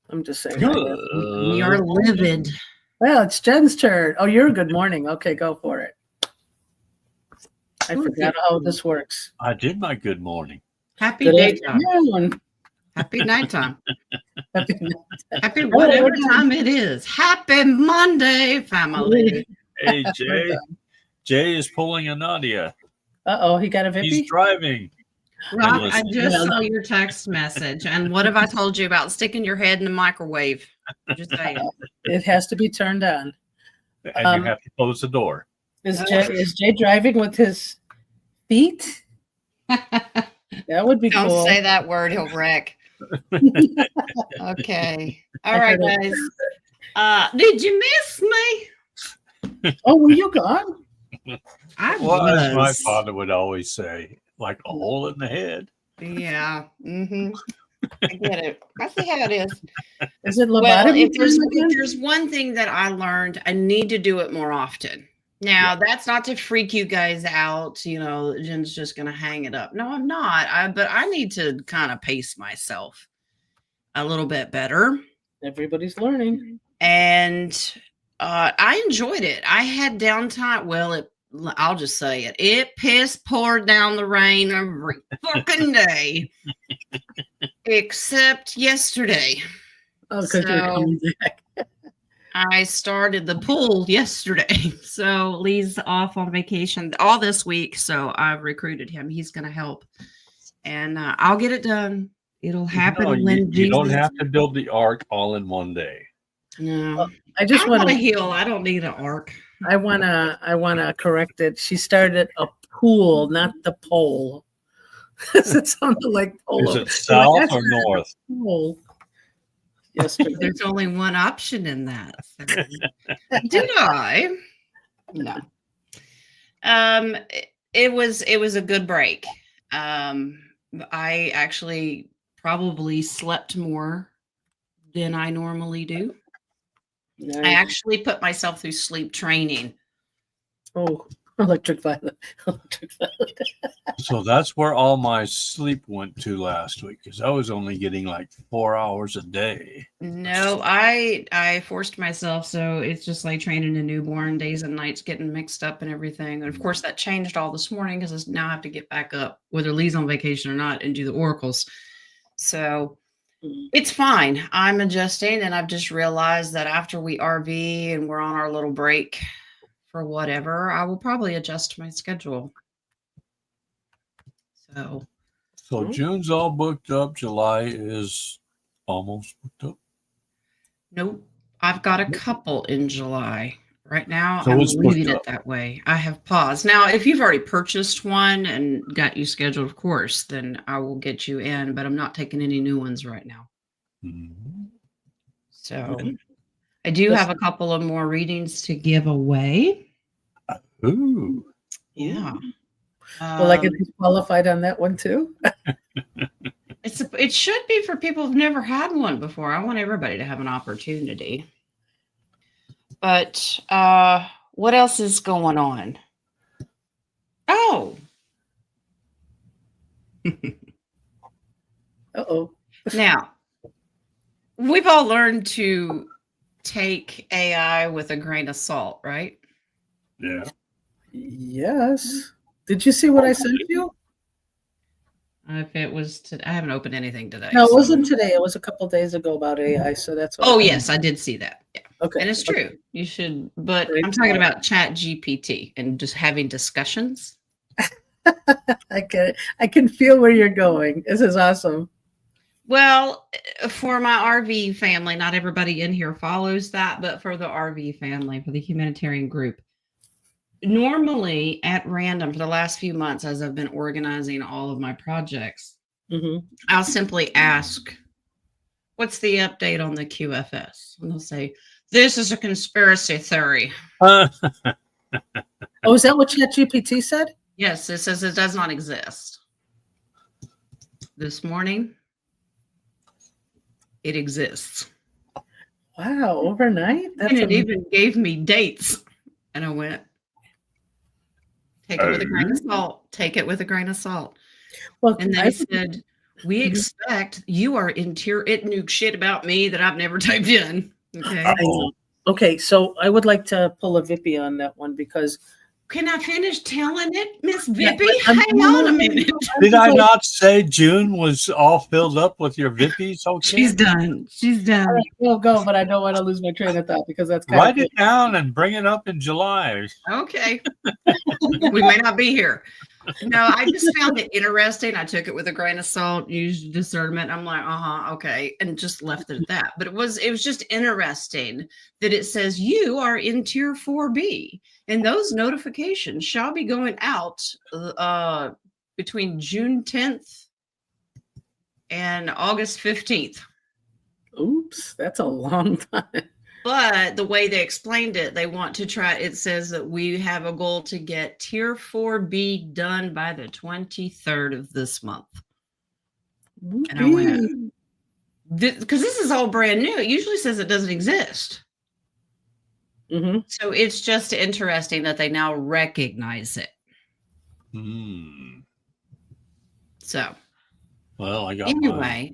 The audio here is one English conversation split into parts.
I'm just saying. You're livid. Well, it's Jen's turn. Oh, you're good morning. Okay, go for it. I forgot how this works. I did my good morning. Happy Good daytime. afternoon. Happy nighttime. Happy night. Happy whatever time it is. Happy Monday, family. Hey, Jay. Jay is pulling a Nadia. Uh-oh, he got a Vippy? He's driving. Rob, I just saw your text message. And what have I told you about sticking your head in the microwave? Just saying. It has to be turned on. And you have to close the door. Is Jay driving with his feet? That would be cool. Don't say that word, he'll wreck. Okay. All right, guys. Did you miss me? Oh, were you gone? I Well, was. as my father would always say, like a hole in the head. Yeah. Mm-hmm. I get it. I see how it is. Is it Well, lobotomy? if there's one thing that I learned, I need to do it more often. Now, that's not to freak you guys out. You know, Jen's just going to hang it up. No, I'm not. But I need to kind of pace myself a little bit better. Everybody's learning. And I enjoyed it. I had downtime. Well, I'll just say it. It poured down the rain every fucking day. Except yesterday. Oh, because you're coming back. I started the pool yesterday. So Lee's off on vacation all this week. So I've recruited him. He's going to help. And I'll get it done. It'll happen when you don't have to build the ark all in one day. No. Well, I just want to heal. I don't need an ark. I wanna correct it. She started a pool, not the pole. It sounded like pole. Is it south or north? Pool. Yesterday. There's only one option in that. So. Did I? No. It was a good break. I actually probably slept more than I normally do. Nice. I actually put myself through sleep training. Oh, electric violet. So that's where all my sleep went to last week, because I was only getting like 4 hours a day. No, I forced myself. So it's just like training a newborn, days and nights getting mixed up and everything. And of course that changed all this morning because I now have to get back up, whether Lee's on vacation or not, and do the oracles. So it's fine. I'm adjusting, and I've just realized that after we RV and we're on our little break for whatever, I will probably adjust my schedule. So June's all booked up. July is almost booked up. Nope. I've got a couple in July. Right now, So I'm it's leaving booked it up. that way. I have paused. Now, if you've already purchased one and got you scheduled, of course, then I will get you in, but I'm not taking any new ones right now. Mm-hmm. So I do have a couple of more readings to give away. Ooh. Yeah. Well, I get qualified on that one too. It should be for people who've never had one before. I want everybody to have an opportunity. But what else is going on? Oh. Uh-oh. Now, we've all learned to take AI with a grain of salt, right? Yeah. Yes. Did you see what I sent you? If it was I haven't opened anything today. No, it wasn't today. It was a couple of days ago about AI. So that's what. Oh, yes, I did see that. Yeah. Okay. And it's true. You should, but I'm talking about Chat GPT and just having discussions. I can feel where you're going. This is awesome. Well, for my RV family, not everybody in here follows that, but for the RV family, for the humanitarian group, normally at random for the last few months, as I've been organizing all of my projects, I'll simply ask, what's the update on the QFS? And they'll say, this is a conspiracy theory. Oh, is that what ChatGPT said? Yes, it says it does not exist. This morning, it exists. Wow, overnight? And it even gave me dates. And I went, take it with a grain of salt. Take it with a grain of salt. Well, and they said, We expect you are in tier. It knew shit about me that I've never typed in. Okay. I know. Okay, so I would like to pull a Vippy on that one because Can I finish telling it, Miss Yeah, Vippy? but Hang on a minute. Did I not say June was all filled up with your Vippies? Okay. She's done. She's done. All right, we'll go, but I don't want to lose my train of thought because that's kind Write of it down and bring it up in July. Okay. We may not be here. No, I just found it interesting. I took it with a grain of salt, used discernment. I'm like, okay, and just left it at that. But it was just interesting that it says you are in tier 4B, and those notifications shall be going out between June 10th and August 15th. Oops, that's a long time. But the way they explained it, they want to try. It says that we have a goal to get tier 4B done by the 23rd of this month. And I went, because this is all brand new. It usually says it doesn't exist. Mm-hmm. So it's just interesting that they now recognize it. So, well, I got anyway,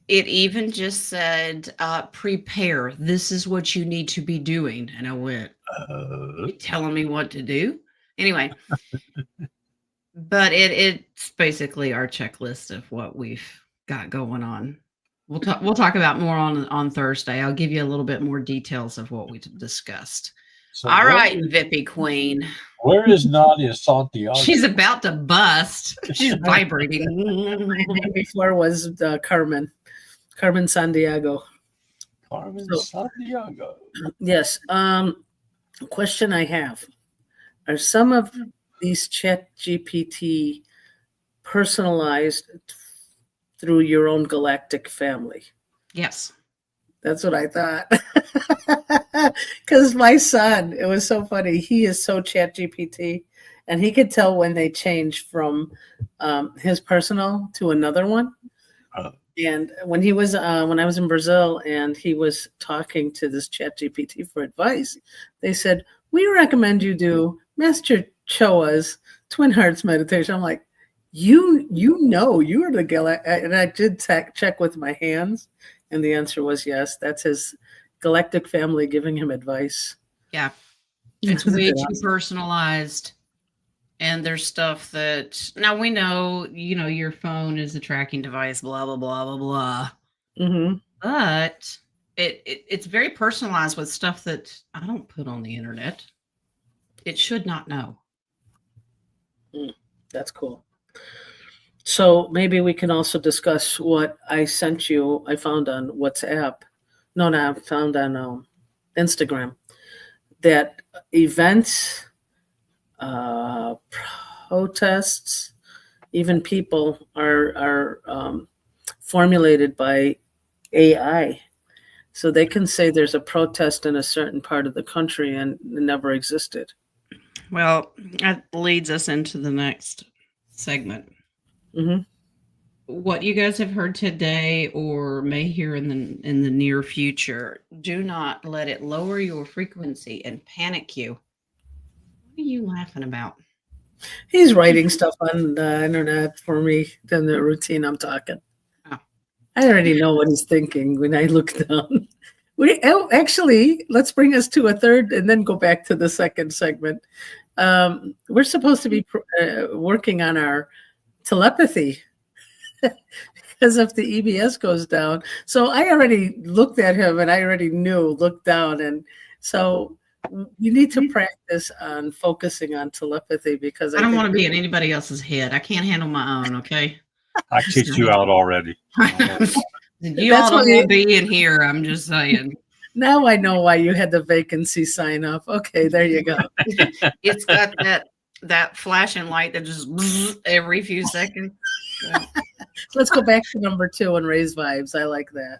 it even just said, prepare. This is what you need to be doing. And I went, you telling me what to do? Anyway, but it's basically our checklist of what we've got going on. We'll talk about more on Thursday. I'll give you a little bit more details of what we discussed. So all right, Vippy Queen. Where is Nadia Santiago? She's about to bust. She's vibrating. Before was Carmen Sandiego. Sandiego. Yes. Question I have: are some of these Chat GPT personalized through your own galactic family? Yes. That's what I thought. Because my son, it was so funny. He is so Chat GPT, and he could tell when they change from his personal to another one. And when I was in Brazil and he was talking to this Chat GPT for advice, they said, we recommend you do Master Choa's Twin Hearts meditation. I'm like, you are the galactic. And I did check with my hands, and the answer was yes. That's his galactic family giving him advice. Yeah. It's way too personalized. And there's stuff that now we know, your phone is a tracking device, blah, blah, blah, blah, blah. Mm-hmm. But it's very personalized with stuff that I don't put on the internet. It should not know. That's cool. So maybe we can also discuss what I sent you. I found on WhatsApp. I found on Instagram that events, protests, even people are formulated by AI. So they can say there's a protest in a certain part of the country and it never existed. Well, that leads us into the next segment. Mm-hmm. What you guys have heard today or may hear in the near future, do not let it lower your frequency and panic you. What are you laughing about? He's writing stuff on the internet for me in the routine I'm talking. Oh. I already know what he's thinking when I look down. Actually, let's bring us to a third and then go back to the second segment. We're supposed to be working on our telepathy because if the EBS goes down. So I already looked at him and I already looked down. And so you need to practice on focusing on telepathy because I don't want to be in anybody else's head. I can't handle my own. Okay. I kicked you out already. You all don't want to be in here. I'm just saying. Now I know why you had the vacancy sign up. Okay, there you go. It's got that flashing light that just every few seconds. Yeah. Let's go back to number 2 and raise vibes. I like that.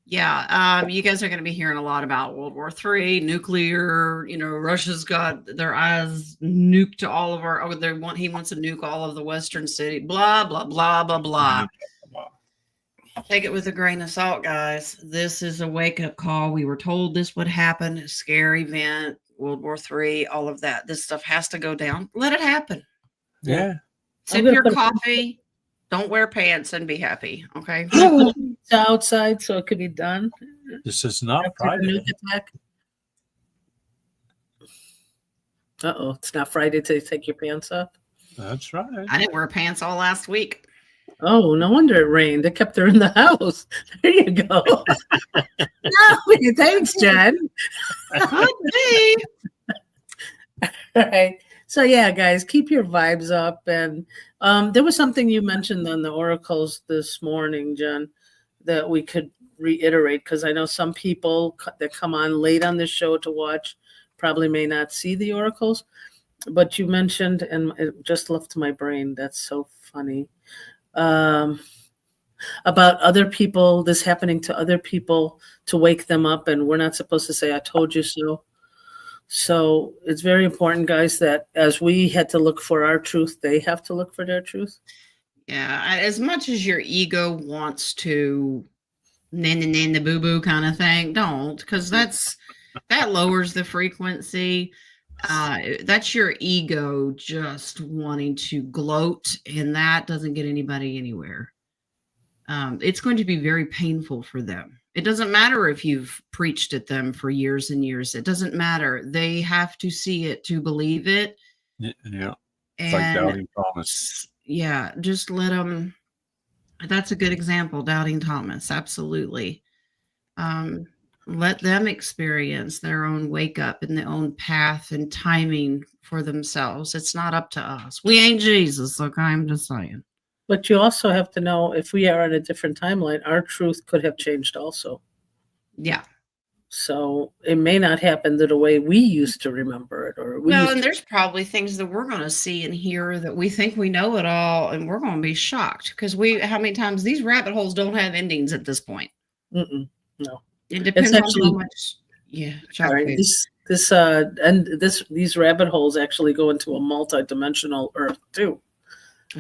Yeah, you guys are going to be hearing a lot about World War III, nuclear. Russia's got their eyes nuked to all of our. He wants to nuke all of the Western city. Blah blah blah blah blah. Take it with a grain of salt, guys. This is a wake-up call. We were told this would happen. A scary event, World War III, all of that. This stuff has to go down. Let it happen. Yeah. Sip your coffee. Don't wear pants and be happy. Okay. It's outside, so it could be done. This is not After the Friday. nuke attack. It's not Friday to take your pants off. That's right. I didn't wear pants all last week. Oh, no wonder it rained. They kept her in the house. There you go. No, thanks, Jen. Could be. All right. So yeah, guys, keep your vibes up. And there was something you mentioned on the oracles this morning, Jen, that we could reiterate, because I know some people that come on late on the show to watch probably may not see the oracles. But you mentioned, and it just left my brain. That's so funny. About other people, this happening to other people, to wake them up, and we're not supposed to say, I told you so. So it's very important, guys, that as we had to look for our truth, they have to look for their truth. Yeah. As much as your ego wants to the boo boo kind of thing, don't, because that lowers the frequency. That's your ego just wanting to gloat, and that doesn't get anybody anywhere. It's going to be very painful for them. It doesn't matter if you've preached at them for years and years. It doesn't matter. They have to see it to believe it. Yeah. It's And like doubting Thomas. yeah, just let them. That's a good example, doubting Thomas. Absolutely. Let them experience their own wake up and their own path and timing for themselves. It's not up to us. We ain't Jesus. Okay, I'm just saying. But you also have to know, if we are on a different timeline, our truth could have changed also. Yeah. So it may not happen the way we used to remember it, or and there's probably things that we're going to see and hear that we think we know it all, and we're going to be shocked, because how many times these rabbit holes don't have endings at this point. No, it depends on how much. Yeah, sorry, these rabbit holes actually go into a multi-dimensional Earth too.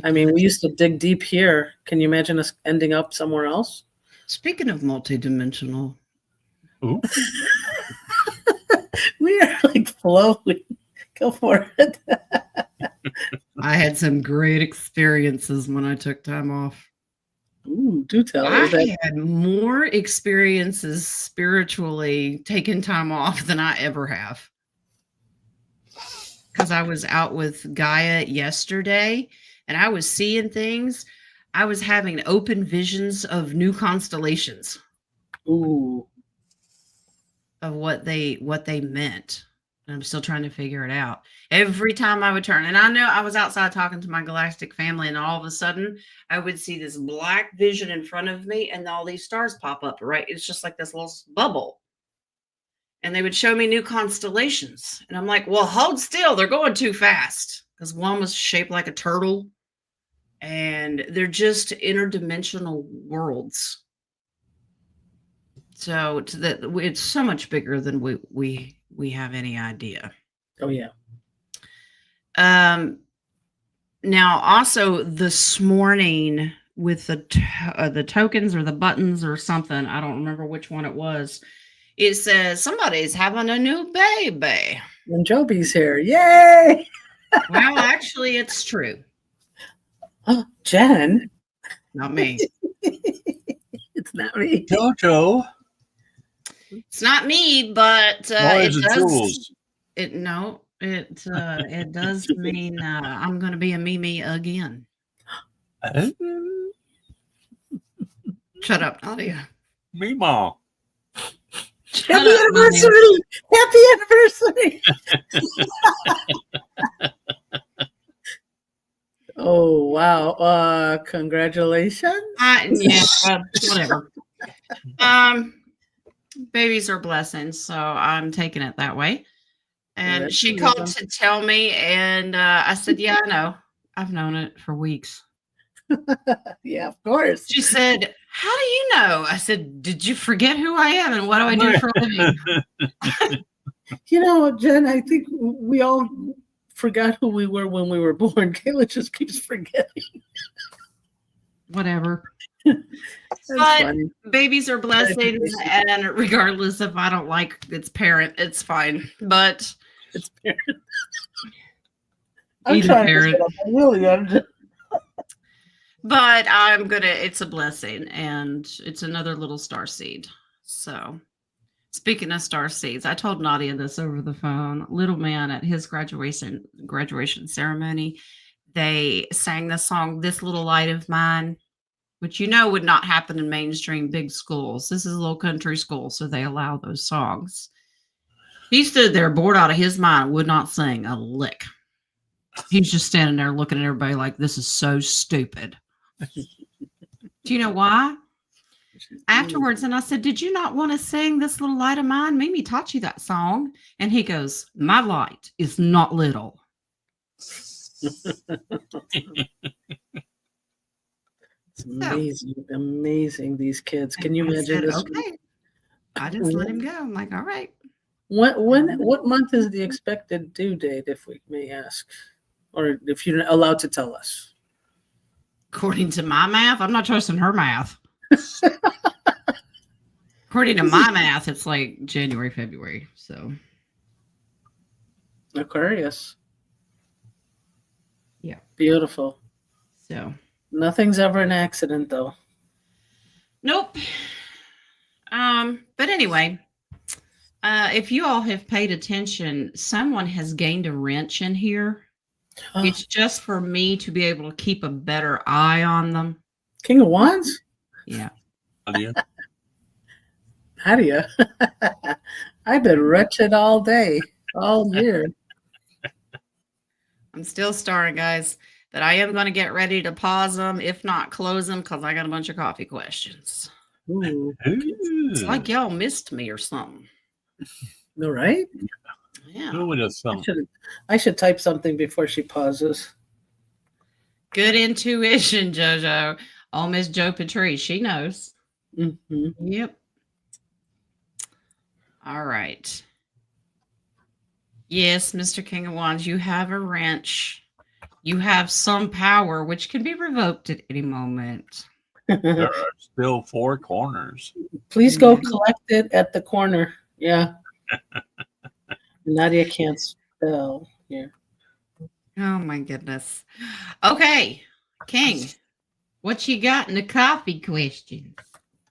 I mean, we used to dig deep here. Can you imagine us ending up somewhere else? Speaking of multi-dimensional. Ooh. We are like flowing. Go for it. I had some great experiences when I took time off. Ooh, do tell. I had more experiences spiritually taking time off than I ever have. Because I was out with Gaia yesterday, and I was seeing things. I was having open visions of new constellations. Ooh. Of what they meant. And I'm still trying to figure it out. Every time I would turn, and I know I was outside talking to my galactic family, and all of a sudden I would see this black vision in front of me, and all these stars pop up, right? It's just like this little bubble. And they would show me new constellations. And I'm like, well, hold still. They're going too fast. Because one was shaped like a turtle. And they're just interdimensional worlds. So it's so much bigger than we have any idea. Oh yeah. Now also this morning with the tokens or the buttons or something, I don't remember which one it was. It says somebody's having a new baby. And Joby's here. Yay! Well, actually, it's true. Oh, Jen. Not me. It's not me. Jojo. It's not me, but it does. It does mean I'm going to be a Mimi again. Shut up, Nadia. Mima. Happy anniversary! Happy anniversary! Oh wow! Congratulations. Whatever. Babies are blessings, so I'm taking it that way. And she called to tell me, and I said, "Yeah, I know. I've known it for weeks." Yeah, of course. She said, "How do you know?" I said, "Did you forget who I am and what do I do for a living?" You know, Jen, I think we all forgot who we were when we were born. Kayla just keeps forgetting. Whatever. But funny. Babies are blessings, and regardless if I don't like its parent, it's fine. But its parent. I'm trying to shut up. I'm just... But it's a blessing, and it's another little star seed. So speaking of star seeds, I told Nadia this over the phone. Little man at his graduation ceremony, they sang the song "This Little Light of Mine," which would not happen in mainstream big schools. This is a little country school, so they allow those songs. He stood there bored out of his mind, would not sing a lick. He's just standing there looking at everybody like, this is so stupid. Do you know why? Afterwards, and I said, did you not want to sing This Little Light of Mine? Mimi taught you that song. And he goes, my light is not little. It's amazing, these kids. Can you imagine this? Okay. I just let him go. I'm like, all right. What month is the expected due date, if we may ask? Or if you're allowed to tell us? According to my math, I'm not trusting her math. According to my math, it's like January, February. So Aquarius. Yeah. Beautiful. So nothing's ever an accident, though. Nope. But anyway, if you all have paid attention, someone has gained a wrench in here. Oh. It's just for me to be able to keep a better eye on them. King of Wands? Yeah. How do you? I've been wretched all day, all year. I'm still starring, guys, but I am going to get ready to pause them, if not close them, because I got a bunch of coffee questions. Ooh. It's like y'all missed me or something. No, right? Yeah. Who would have thought? I should type something before she pauses. Good intuition, JoJo. Oh, Miss Joe Patrice, she knows. Mm-hmm. Yep. All right. Yes, Mr. King of Wands, you have a wrench. You have some power, which can be revoked at any moment. There are still 4 corners. Please go collect it at the corner. Yeah. Nadia can't spell here. Oh, my goodness. Okay, King, what you got in the coffee questions?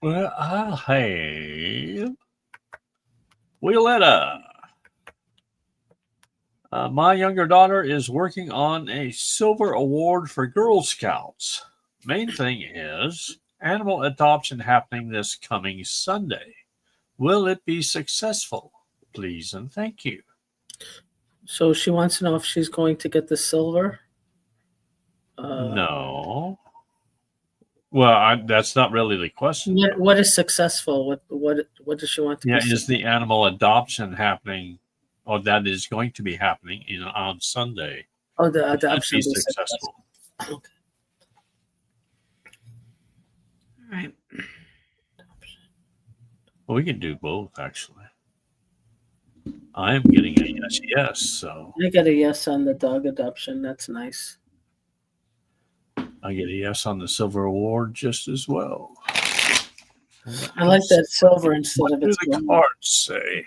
Well, I have Violetta. My younger daughter is working on a silver award for Girl Scouts. Main thing is animal adoption happening this coming Sunday. Will it be successful? Please and thank you. So she wants to know if she's going to get the silver. No. Well, that's not really the question. What is successful? What does she want to? Yeah, is the animal adoption happening? Or that is going to be happening on Sunday. Oh, the adoption be successful. Okay. All right. Well, we can do both, actually. I am getting a yes, so. I got a yes on the dog adoption. That's nice. I get a yes on the silver award just as well. I like that silver instead of what do the cards say?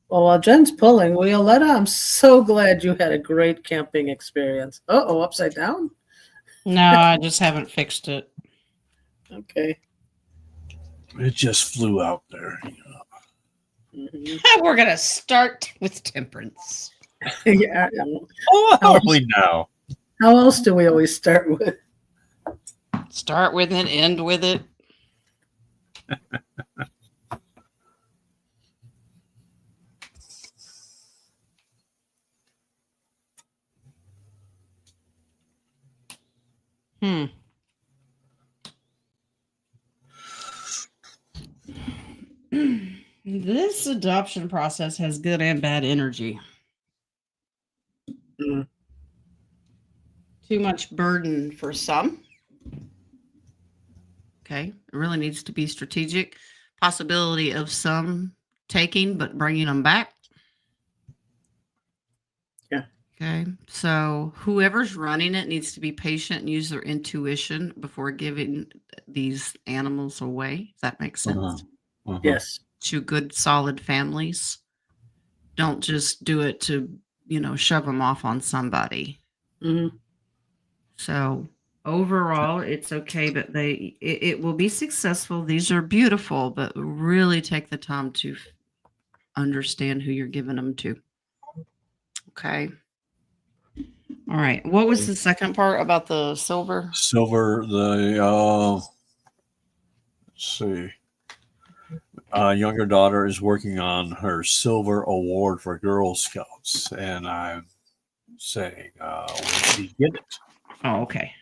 Well, while Jen's pulling, Violetta, I'm so glad you had a great camping experience. Uh-oh, upside down? No, I just haven't fixed it. Okay. It just flew out there. Mm-hmm. We're going to start with temperance. Yeah. Holy now. How else do we always start with? Start with it, end with it. This adoption process has good and bad energy. Mm. Too much burden for some. Okay, it really needs to be strategic. Possibility of some taking, but bringing them back. Yeah. Okay, so whoever's running it needs to be patient and use their intuition before giving these animals away. If that makes sense. Uh-huh. Yes. To good, solid families. Don't just do it to, shove them off on somebody. Mm-hmm. So overall, it's okay, but it will be successful. These are beautiful, but really take the time to understand who you're giving them to. Okay. All right. What was the second part about the silver? Silver, let's see. Younger daughter is working on her silver award for Girl Scouts, and I'm saying, will she get it? Oh, okay.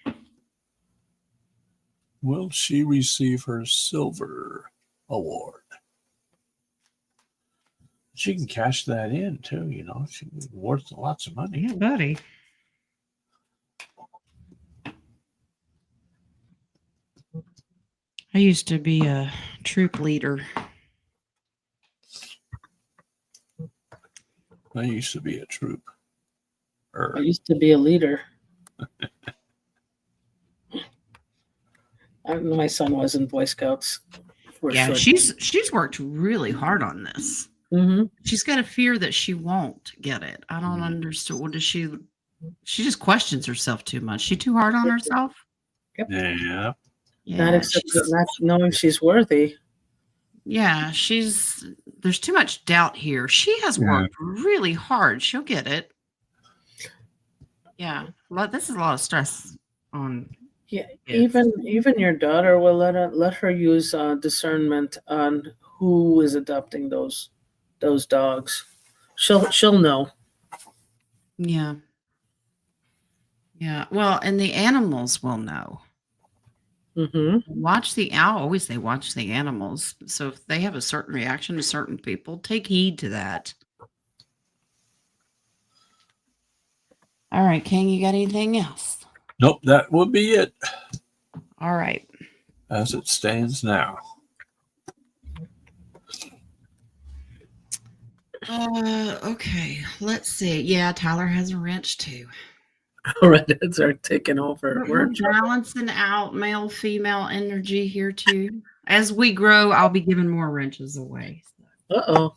Will she receive her silver award? She can cash that in too, you know. She's worth lots of money. Yeah, buddy. I used to be a troop leader. I used to be a troop. I used to be a leader. My son was in Boy Scouts. Yeah, she's worked really hard on this. Mm-hmm. She's got a fear that she won't get it. I don't understand. What does she? She just questions herself too much. She too hard on herself. Yep. Yeah. Yeah, not knowing she's worthy. yeah, there's too much doubt here. She has worked really hard. She'll get it. Yeah, this is a lot of stress on. Yeah, kids. even your daughter will let her use discernment on who is adopting those dogs. She'll know. Yeah. Yeah. Well, and the animals will know. Mm-hmm. I always say watch the animals. So if they have a certain reaction to certain people, take heed to that. All right, King, you got anything else? Nope, that would be it. All right. As it stands now. Okay. Let's see. Yeah, Tyler has a wrench too. Redheads are taking over. We're balancing out male female energy here too. As we grow, I'll be giving more wrenches away. Uh-oh.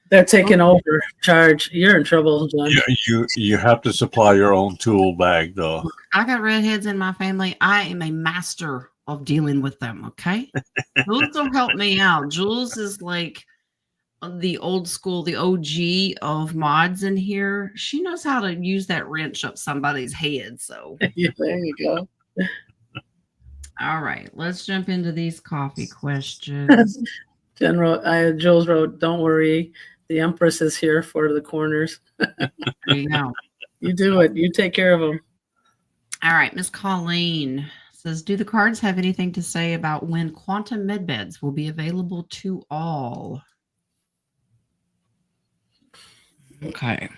They're taking over charge. You're in trouble, John. You have to supply your own tool bag, though. I got redheads in my family. I am a master of dealing with them, okay? Jules will help me out. Jules is like the old school, the OG of mods in here. She knows how to use that wrench up somebody's head. So Yeah, there you go. All right, let's jump into these coffee questions. Jules wrote, "Don't worry, the Empress is here for the corners." There you go. You do it. You take care of them. All right, Miss Colleen says, "Do the cards have anything to say about when quantum medbeds will be available to all?" Okay.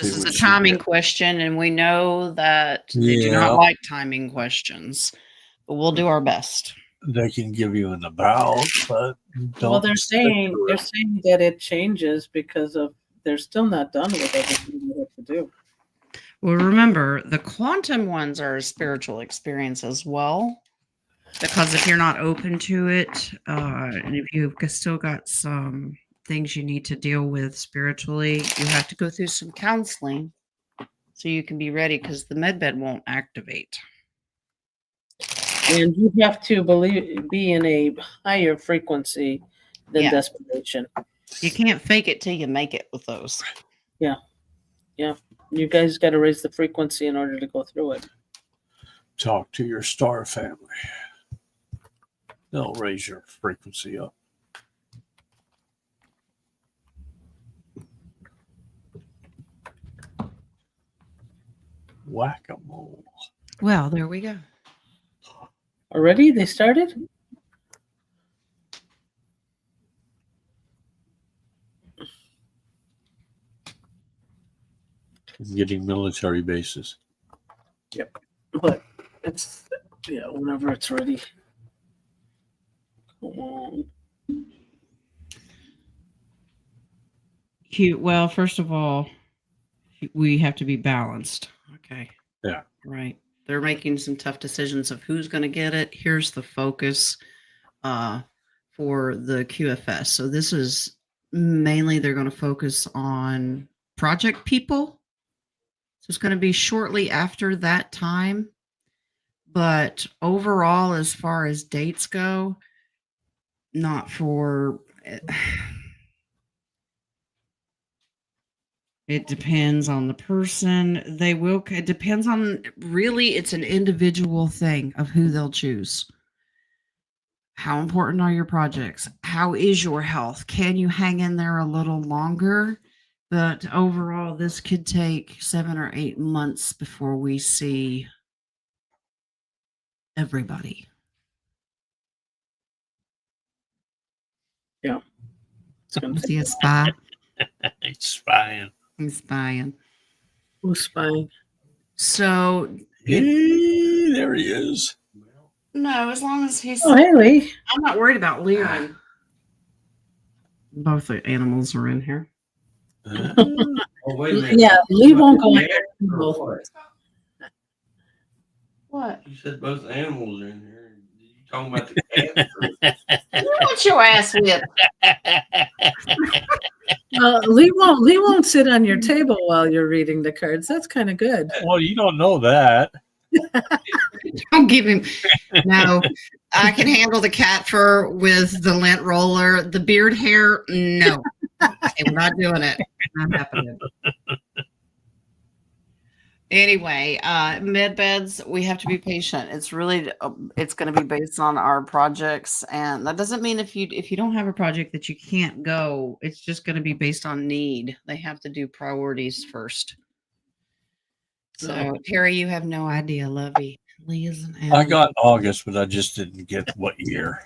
This is a timing question, and we know that they do not like timing questions, but we'll do our best. They can give you an about, but they're saying that it changes because of they're still not done with everything they have to do. Well, remember, the quantum ones are a spiritual experience as well, because if you're not open to it, and if you've still got some things you need to deal with spiritually, you have to go through some counseling so you can be ready, because the medbed won't activate. And you have to be in a higher frequency than desperation. You can't fake it till you make it with those. Yeah. You guys got to raise the frequency in order to go through it. Talk to your star family. They'll raise your frequency up. Whack-a-mole. Well, there we go. Already? They started? Getting military bases. Yep. But it's, whenever it's ready. Come on. Well, first of all, we have to be balanced. Okay. Yeah. Right. They're making some tough decisions of who's going to get it. Here's the focus for the QFS. So this is mainly they're going to focus on project people. it's going to be shortly after that time. But overall, as far as dates go, not for. It depends on the person. It depends on, really, it's an individual thing of who they'll choose. How important are your projects? How is your health? Can you hang in there a little longer? But overall, this could take 7 or 8 months before we see everybody. Yeah. Is he a spy? He's spying. He's spying. Who's spying? So Hey, there he is. no, as long as he's. Oh, hey, Lee. I'm not worried about Leon. Both the animals are in here. Oh, wait a minute. Yeah, Lee won't go in Yeah, there. or what? What? You said both animals are in here. You talking about the cat? You want your ass whipped. Lee won't sit on your table while you're reading the cards. That's kind of good. Well, you don't know that. Don't give him. No, I can handle the cat fur with the lint roller. The beard hair, no. I'm not doing it. Not happening. Anyway, med beds, we have to be patient. It's really, it's going to be based on our projects, and that doesn't mean if you don't have a project that you can't go. It's just going to be based on need. They have to do priorities first. So, Terry, you have no idea, Lovey. Lee is an animal. I got August, but I just didn't get what year.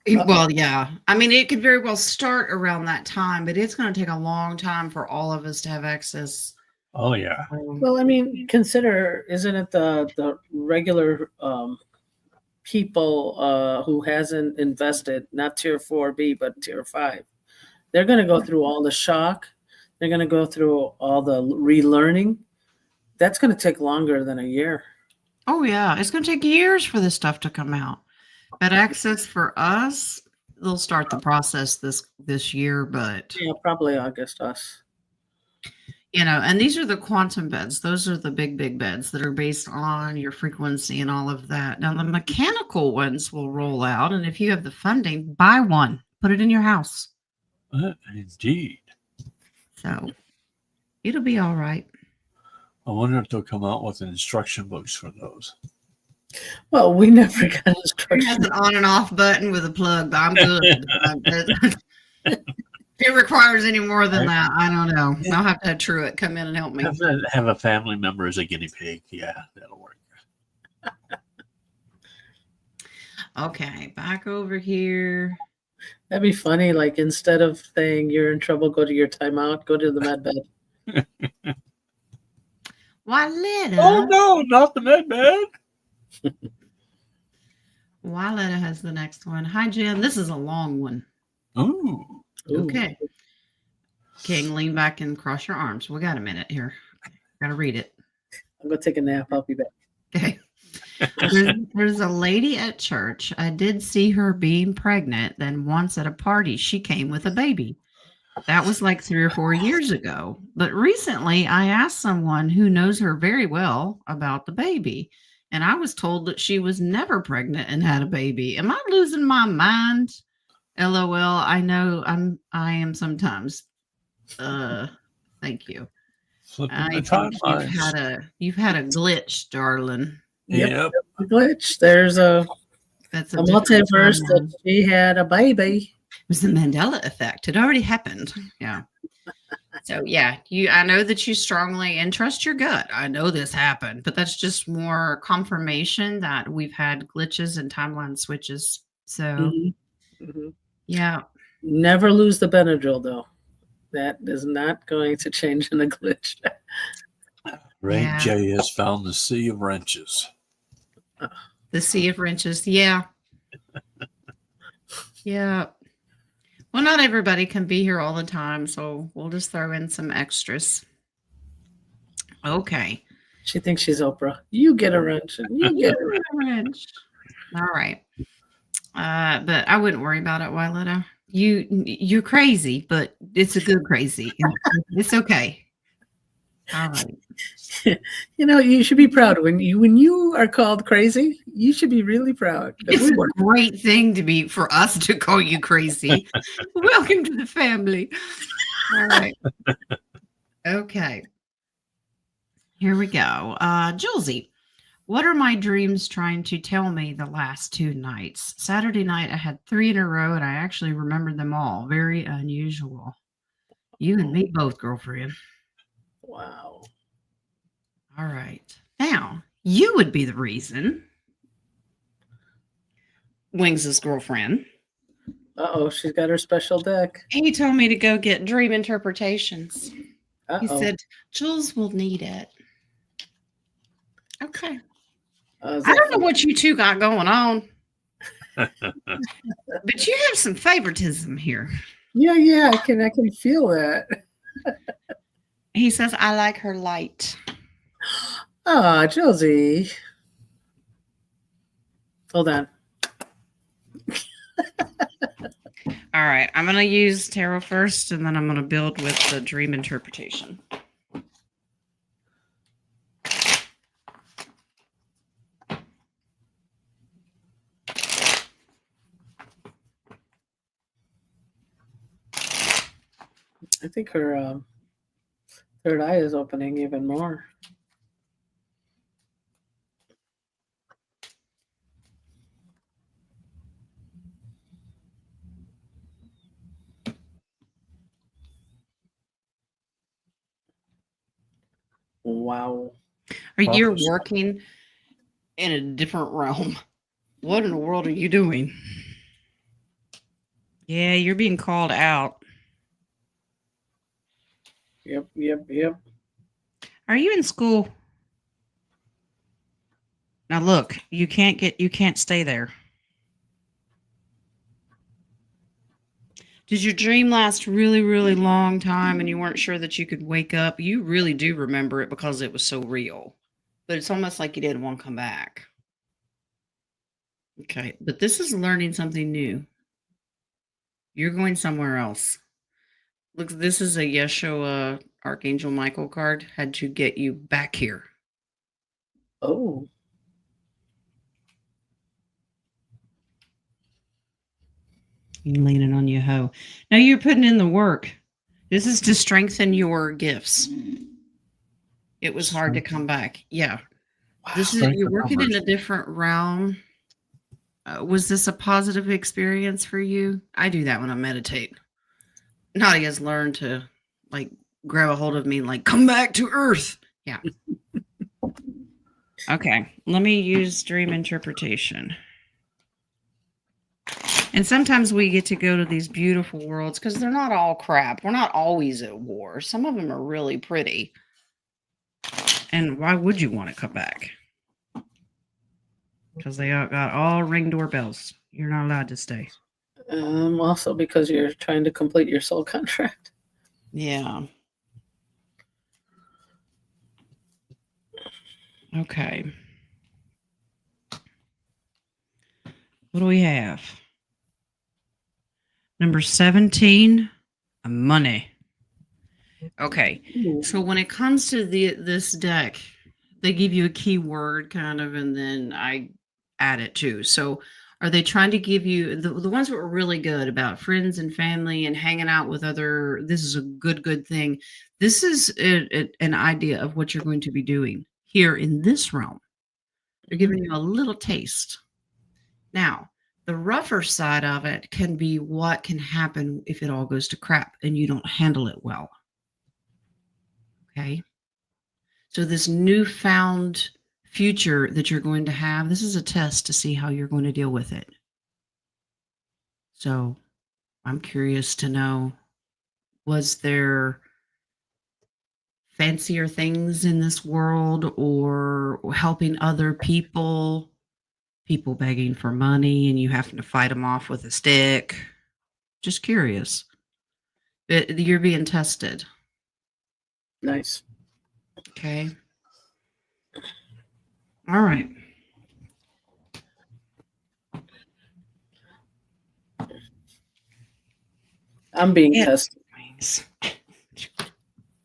Well, yeah. I mean, it could very well start around that time, but it's going to take a long time for all of us to have access. Oh, yeah. Well, I mean, consider, isn't it the regular people who hasn't invested, not tier 4B, but tier 5? They're going to go through all the shock. They're going to go through all the relearning. That's going to take longer than a year. Oh, yeah. It's going to take years for this stuff to come out. But access for us, they'll start the process this year, but Yeah, probably August us. And these are the quantum beds. Those are the big beds that are based on your frequency and all of that. Now, the mechanical ones will roll out, and if you have the funding, buy one, put it in your house. Indeed. So it'll be all right. I wonder if they'll come out with instruction books for those. Well, we never got It instructions. has an on and off button with a plug, but I'm good. If it requires any more than that, I don't know. I'll have to have Truett come in and help me. Have a family member as a guinea pig. Yeah, that'll work. Okay, back over here. That'd be funny. Like, instead of saying you're in trouble, go to your timeout, go to the med bed. Wyletta. Oh, no, not the med bed. Wyletta has the next one. Hi, Jen. This is a long one. Ooh. Okay. King, lean back and cross your arms. We got a minute here. Gotta read it. I'm going to take a nap. I'll be back. Okay. There's a lady at church. I did see her being pregnant. Then once at a party, she came with a baby. That was like 3 or 4 years ago. But recently, I asked someone who knows her very well about the baby. And I was told that she was never pregnant and had a baby. Am I losing my mind? LOL. I know I am sometimes. Thank you. I think you've had a glitch, darling. Yep. Glitch. There's a multiverse that she had a baby. It was the Mandela effect. It already happened. Yeah. So yeah, I know that you strongly and trust your gut. I know this happened, but that's just more confirmation that we've had glitches and timeline switches. So yeah. Never lose the Benadryl though. That is not going to change in a glitch. Ray J has found the sea of wrenches. The sea of wrenches. Yeah. Yeah. Well, not everybody can be here all the time, so we'll just throw in some extras. Okay. She thinks she's Oprah. You get a wrench. And you get a wrench. All right. But I wouldn't worry about it, Wyletta. You're crazy, but it's a good crazy. It's okay. All right. You know, you should be proud when you are called crazy. You should be really proud. 'Cause It's we a work. great thing to be for us to call you crazy. Welcome to the family. All right. Okay. Here we go. Julesy, what are my dreams trying to tell me the last 2 nights? Saturday night, I had 3 in a row, and I actually remembered them all. Very unusual. You and me both, girlfriend. Wow. All right. Now, you would be the reason. Wings' girlfriend. Uh-oh, she's got her special deck. He told me to go get dream interpretations. He Uh-oh. said, Jules will need it. Okay. Is I that don't know fun? what you two got going on, but you have some favoritism here. Yeah, I can feel that. He says, I like her light. Ah, Josie. Hold on. All right. I'm going to use tarot first, and then I'm going to build with the dream interpretation. I think her third eye is opening even more. Wow. You're working in a different realm. What in the world are you doing? Yeah, you're being called out. Yep. Are you in school? Now look, you can't stay there. Did your dream last really, really long time and you weren't sure that you could wake up? You really do remember it because it was so real. But it's almost like you didn't want to come back. Okay, but this is learning something new. You're going somewhere else. Look, this is a Yeshua Archangel Michael card. Had to get you back here. Oh. You're leaning on your hoe. Now you're putting in the work. This is to strengthen your gifts. It was hard to come back. Yeah. This is you're working in a different realm. Was this a positive experience for you? I do that when I meditate. Nadia has learned to like grab a hold of me and like come back to earth. Yeah. Okay. Let me use dream interpretation. And sometimes we get to go to these beautiful worlds because they're not all crap. We're not always at war. Some of them are really pretty. And why would you want to come back? Because they got all ring doorbells. You're not allowed to stay. Also because you're trying to complete your soul contract. Yeah. Okay. What do we have? Number 17, money. Okay. So when it comes to this deck, they give you a keyword kind of, and then I add it too. So are they trying to give you the ones that were really good about friends and family and hanging out with other? This is a good thing. This is an idea of what you're going to be doing here in this realm. They're giving you a little taste. Now, the rougher side of it can be what can happen if it all goes to crap and you don't handle it well. Okay. So this newfound future that you're going to have, this is a test to see how you're going to deal with it. So I'm curious to know, was there fancier things in this world or helping other people begging for money and you having to fight them off with a stick? Just curious. You're being tested. Nice. Okay. All right. I'm being tested.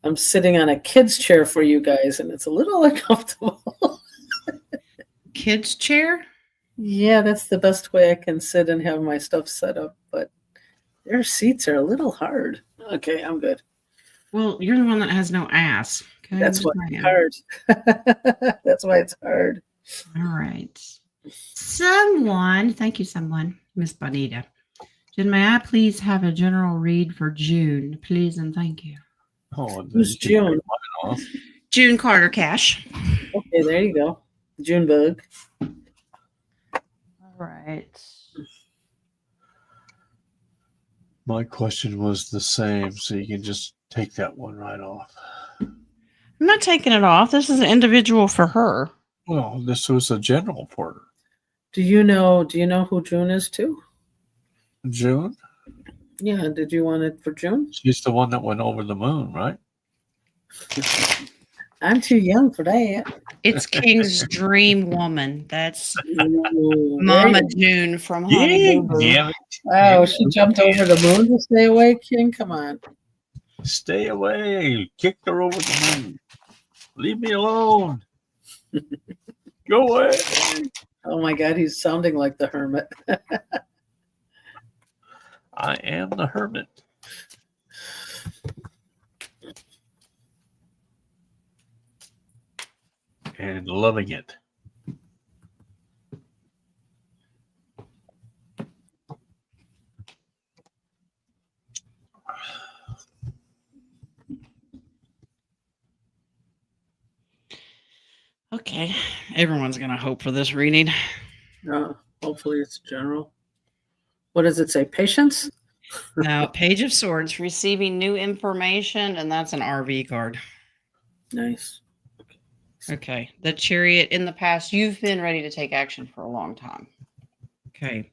I'm sitting on a kid's chair for you guys, and it's a little uncomfortable. Kids chair? Yeah, that's the best way I can sit and have my stuff set up, but their seats are a little hard. Okay, I'm good. Well, you're the one that has no ass. Okay, That's why it's hard. That's why it's hard. All right. Someone, thank you, someone, Miss Bonita. May I please have a general read for June, please and thank you. Oh, Who's June? June Carter Cash. Okay, there you go. June bug. All right. My question was the same, so you can just take that one right off. I'm not taking it off. This is an individual for her. Well, this was a general for her. Do you know who June is too? June? Yeah, did you want it for June? She's the one that went over the moon, right? I'm too young for that. It's King's Dream Woman. That's Ooh, Mama June from Honey Boo Boo. Yeah. Oh, she jumped over the moon to stay away, King? Come on. Stay away. Kicked her over the moon. Leave me alone. Go away. Oh my God, he's sounding like the hermit. I am the hermit. And loving it. Okay. Everyone's going to hope for this reading. Hopefully it's general. What does it say? Patience? Now, Page of Swords, receiving new information, and that's an RV card. Nice. Okay. The Chariot, in the past, you've been ready to take action for a long time. Okay.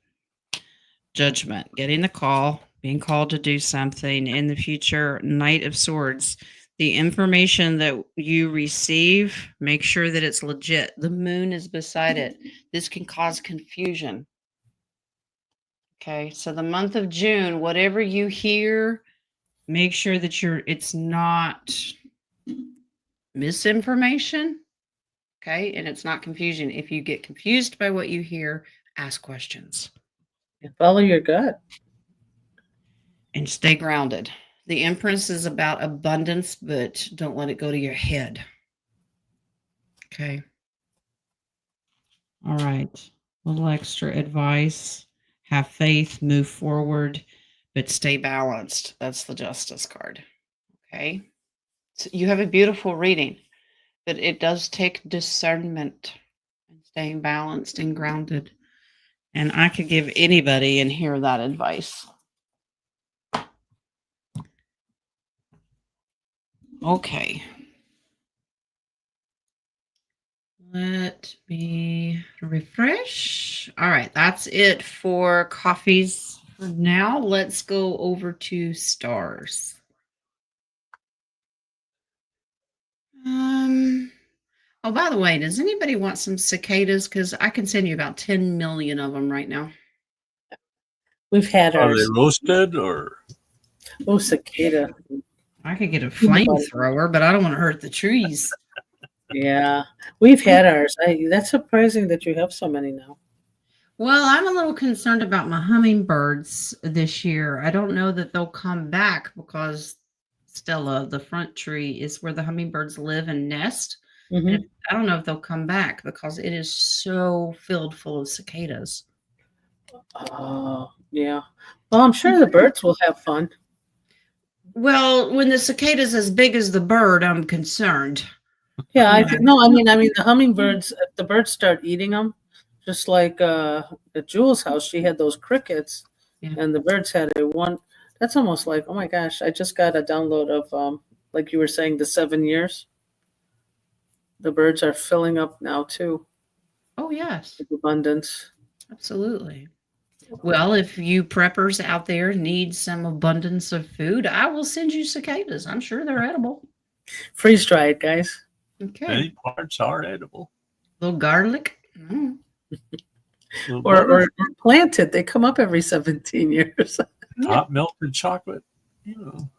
Judgment, getting the call, being called to do something in the future. Knight of Swords, the information that you receive, make sure that it's legit. The moon is beside it. This can cause confusion. Okay, so the month of June, whatever you hear, make sure that it's not misinformation. Okay, and it's not confusion. If you get confused by what you hear, ask questions. Follow your gut. And stay grounded. The Empress is about abundance, but don't let it go to your head. Okay. All right. A little extra advice. Have faith, move forward, but stay balanced. That's the Justice card. Okay. So you have a beautiful reading, but it does take discernment and staying balanced and grounded. And I could give anybody in here that advice. Okay. Let me refresh. All right, that's it for coffees for now. Let's go over to stars. Oh, by the way, does anybody want some cicadas? Because I can send you about 10 million of them right now. We've had Are ours. they roasted or? Oh, cicada. I could get a flamethrower, but I don't want to hurt the trees. Yeah, we've had ours. That's surprising that you have so many now. Well, I'm a little concerned about my hummingbirds this year. I don't know that they'll come back because Stella, the front tree, is where the hummingbirds live and nest. Mm-hmm. And I don't know if they'll come back because it is so filled full of cicadas. Oh, yeah. Well, I'm sure the birds will have fun. Well, when the cicada's as big as the bird, I'm concerned. Yeah, I mean, the hummingbirds. If the birds start eating them, just like at Jewel's house, she had those crickets, and the birds had one. That's almost like, oh my gosh! I just got a download of like you were saying, the 7 years. The birds are filling up now too. Oh yes, with abundance. Absolutely. Well, if you preppers out there need some abundance of food, I will send you cicadas. I'm sure they're edible. Freeze dried, guys. Okay. Many parts are edible. Little garlic. Or planted. They come up every 17 years. Hot milk and chocolate. You know.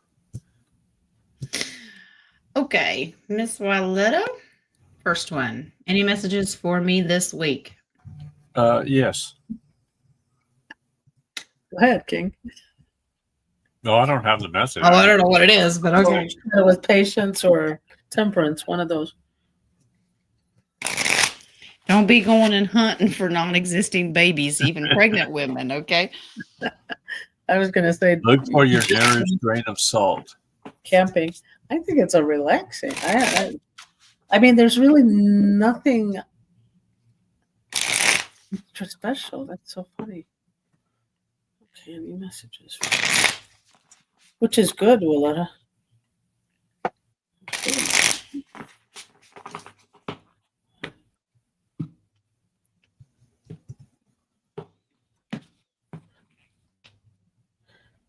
Okay, Miss Wyletta, first one. Any messages for me this week? Yes. Go ahead, King. No, I don't have the message. Oh, I don't know what it is, but okay. With patience or temperance, one of those. Don't be going and hunting for non-existing babies, even pregnant women, okay? I was going to say, Look for your nearest grain of salt. camping. I think it's a relaxing. I mean, there's really nothing special. That's so funny. Okay, any messages? Which is good, Willetta.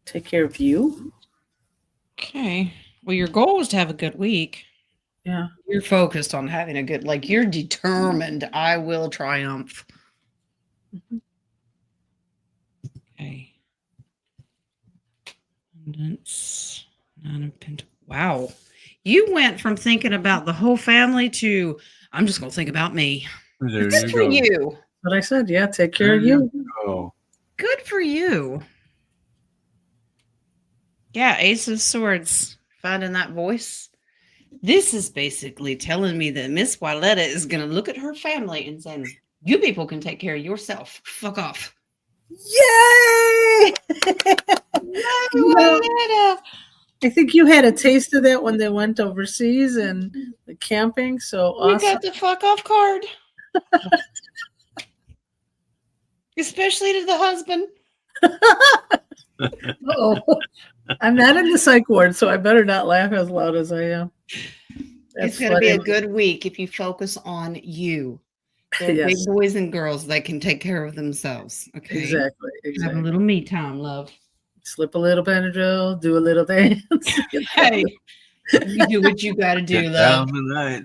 Take care of you. Okay. Well, your goal was to have a good week. Yeah. You're focused on having a good, like you're determined. I will triumph. Mhm. Okay. Abundance, Nine of Pentacles. Wow. You went from thinking about the whole family to I'm just going to think about me. There Good you for go. you. But I said, yeah, take care There of you. go. Good for you. Yeah, Ace of Swords. Finding that voice. This is basically telling me that Miss Wyletta is going to look at her family and saying, you people can take care of yourself. Fuck off. Yay! Yay, You know, Wyletta. I think you had a taste of that when they went overseas and the camping. So You awesome. got the fuck off card. Especially to the husband. Oh, I'm not in the psych ward, so I better not laugh as loud as I am. It's going to be a good week if you focus on you. They're Yes. big boys and girls that can take care of themselves. Okay. Exactly. Have a little me time, love. Slip a little Benadryl, do a little dance. Hey, you do what you got to do, Get love. down tonight.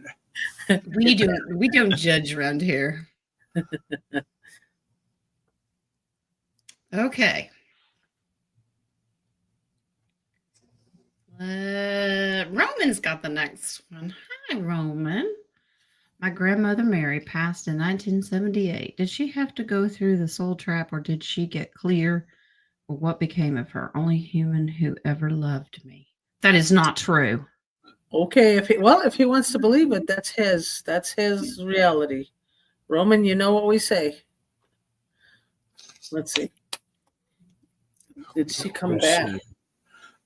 We don't judge around here. Okay. Roman's got the next one. Hi, Roman. My grandmother Mary passed in 1978. Did she have to go through the soul trap or did she get clear? Or what became of her? Only human who ever loved me. That is not true. Okay, if he wants to believe it, that's his reality. Roman, you know what we say. Let's see. Did she come back?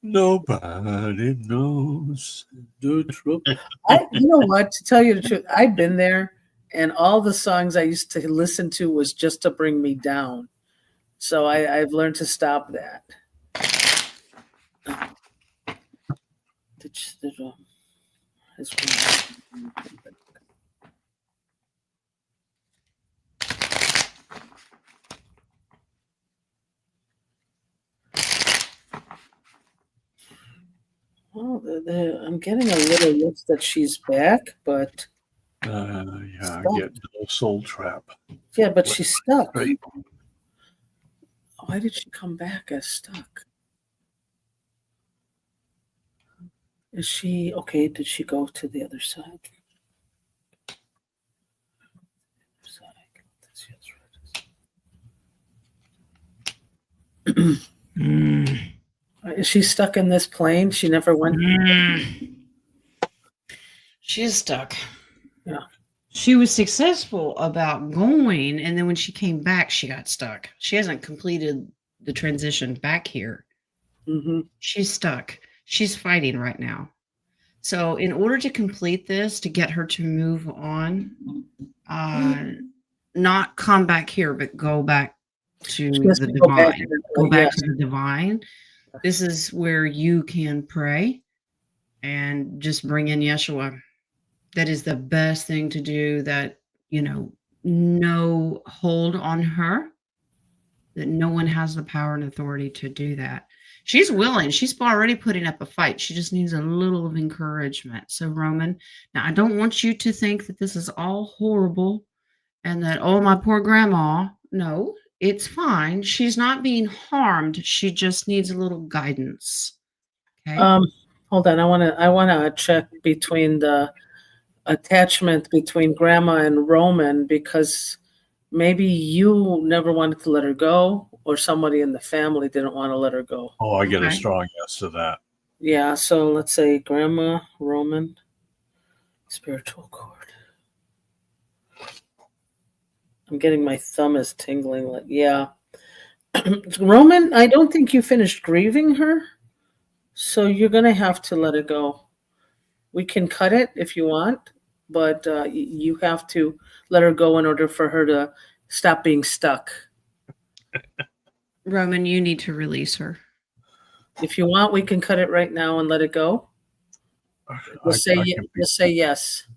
Nobody knows the truth. You know what? To tell you the truth, I've been there, and all the songs I used to listen to was just to bring me down. So I've learned to stop that. Well, I'm getting a little look that she's back, but yeah, I get no soul trap. Yeah, but she's stuck. Right. Why did she come back as stuck? Is she okay? Did she go to the other side? Is she stuck in this plane? She never went. She is stuck. Yeah. She was successful about going, and then when she came back, she got stuck. She hasn't completed the transition back here. Mm-hmm. She's stuck. She's fighting right now. So in order to complete this, to get her to move on, not come back here, but go back to the divine. Go back to the divine. This is where you can pray and just bring in Yeshua. That is the best thing to do. That, no hold on her, that no one has the power and authority to do that. She's willing. She's already putting up a fight. She just needs a little of encouragement. So, Roman, now I don't want you to think that this is all horrible and that, oh, my poor grandma. No, it's fine. She's not being harmed. She just needs a little guidance. Okay. Hold on, I wanna check between the attachment between Grandma and Roman because maybe you never wanted to let her go, or somebody in the family didn't want to let her go. Oh, I get a Okay. strong yes to that. Yeah, so let's say Grandma, Roman, spiritual cord. I'm getting my thumb is tingling. Like, yeah. Roman, I don't think you finished grieving her, so you're gonna have to let it go. We can cut it if you want, but you have to let her go in order for her to stop being stuck. Roman, you need to release her. If you want, we can cut it right now and let it go. Just say yes.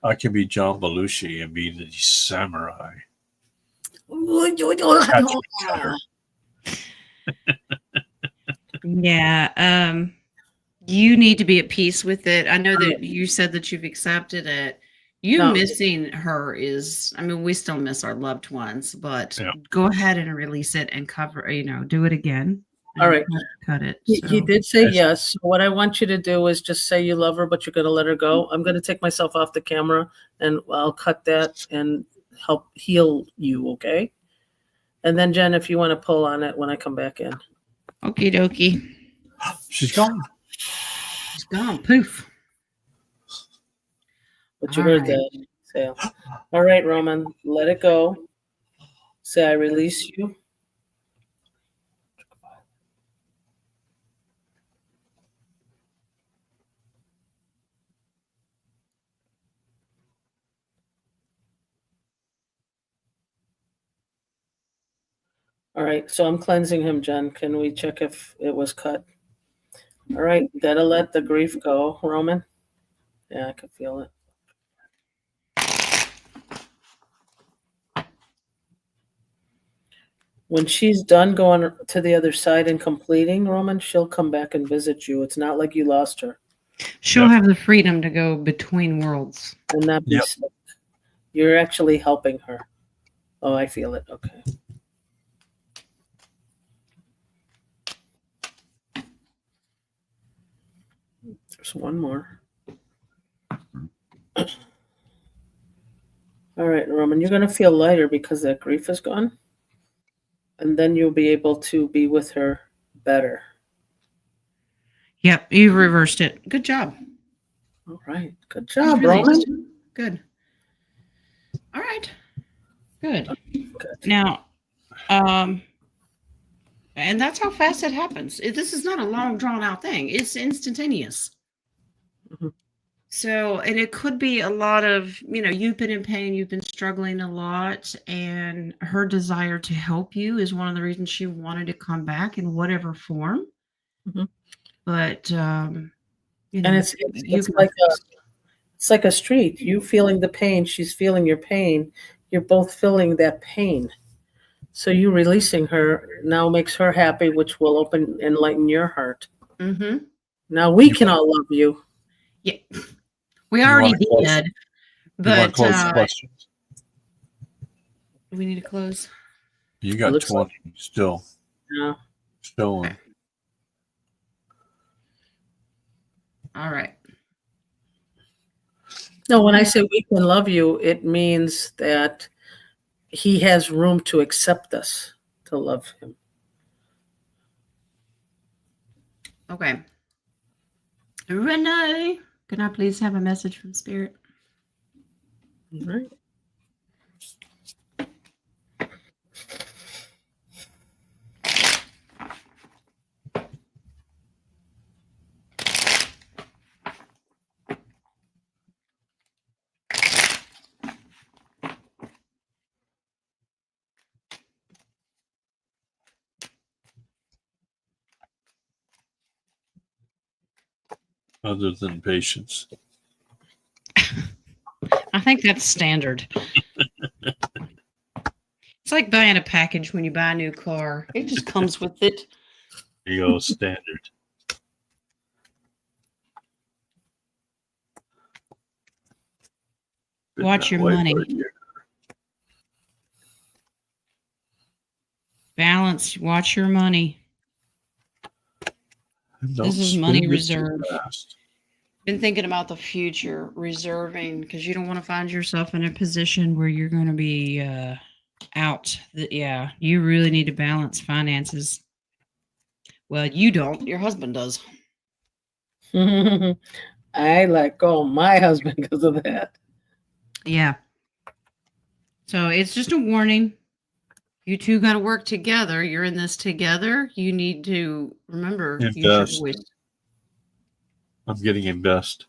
I can be John Belushi and be the samurai. Yeah. You need to be at peace with it. I know that you said that you've accepted it. You No. missing her is, I mean, we still miss our loved ones, but Yeah. go ahead and release it and cover, do it again. All right. Cut it. He did say yes. What I want you to do is just say you love her, but you're going to let her go. I'm going to take myself off the camera and I'll cut that and help heal you, okay? And then, Jen, if you want to pull on it when I come back in. Okie dokie. She's gone. She's gone. Poof. But you heard All that. So, all right, Roman, let it go. Say I release you. All right, so I'm cleansing him, Jen. Can we check if it was cut? All right, gotta let the grief go, Roman. Yeah, I can feel it. When she's done going to the other side and completing, Roman, she'll come back and visit you. It's not like you lost her. She'll have the freedom to go between worlds. And not be stuck. You're actually helping her. Oh, I feel it. Okay. There's one more. All right, Roman, you're going to feel lighter because that grief is gone. And then you'll be able to be with her better. Yep, you reversed it. Good job. All right. Good job, Roman. Good. All right. Good. Good. Now, and that's how fast it happens. This is not a long, drawn out thing. It's instantaneous. Mhm. So, and it could be a lot of, you've been in pain, you've been struggling a lot, and her desire to help you is one of the reasons she wanted to come back in whatever form. Mhm. But, And it's like a street. You feeling the pain, she's feeling your pain. You're both feeling that pain. So you releasing her now makes her happy, which will enlighten your heart. Mm-hmm. Now we can all love you. Yeah, we already did. You want to close the questions? We need to close. You got 20 still. Yeah. Still in. All right. No, when I say we can love you, it means that he has room to accept us, to love him. Okay. Renee, can I please have a message from Spirit? All right. Other than patience. I think that's standard. It's like buying a package when you buy a new car. It just comes with it. There you go, standard. Watch your money. Balance. Watch your money. This is money spend it too reserved. fast. Been thinking about the future, reserving, because you don't want to find yourself in a position where you're going to be out. Yeah, you really need to balance finances. Well, you don't. Your husband does. I let go of my husband because of that. Yeah. So it's just a warning. You two got to work together. You're in this together. You need to remember use your Invest. voice. I'm getting invest.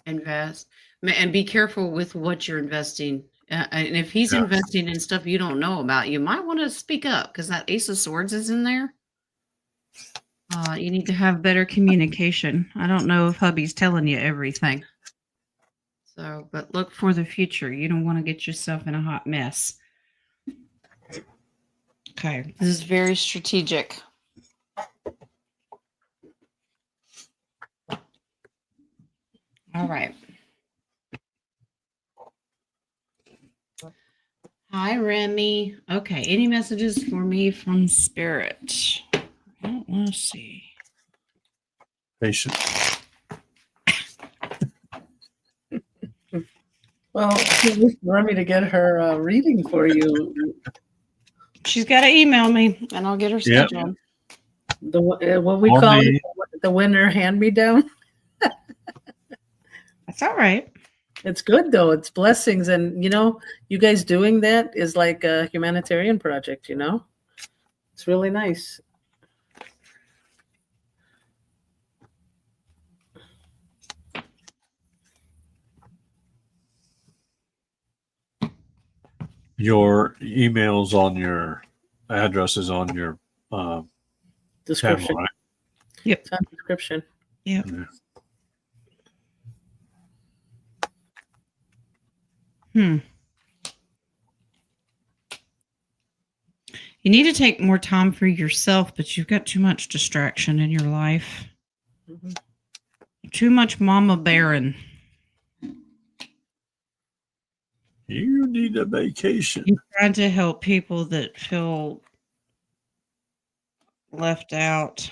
Invest and be careful with what you're investing. And if he's Yeah. investing in stuff you don't know about, you might want to speak up because that Ace of Swords is in there. You need to have better communication. I don't know if hubby's telling you everything. So, but look for the future. You don't want to get yourself in a hot mess. Okay, this is very strategic. All right. Hi, Remy. Okay, any messages for me from Spirit? Let's see. Patient. Well, you want me to get her reading for you. She's got to email me, and I'll get her Yep. scheduled. What we On call the- it, the winter hand-me-down. That's all right. It's good though. It's blessings, and you guys doing that is like a humanitarian project. It's really nice. Your emails on your addresses on your Description. channel, right? It's on description. Yep. Yeah. You need to take more time for yourself, but you've got too much distraction in your life. Mhm. Too much mama bearing. You need a vacation. You're trying to help people that feel left out.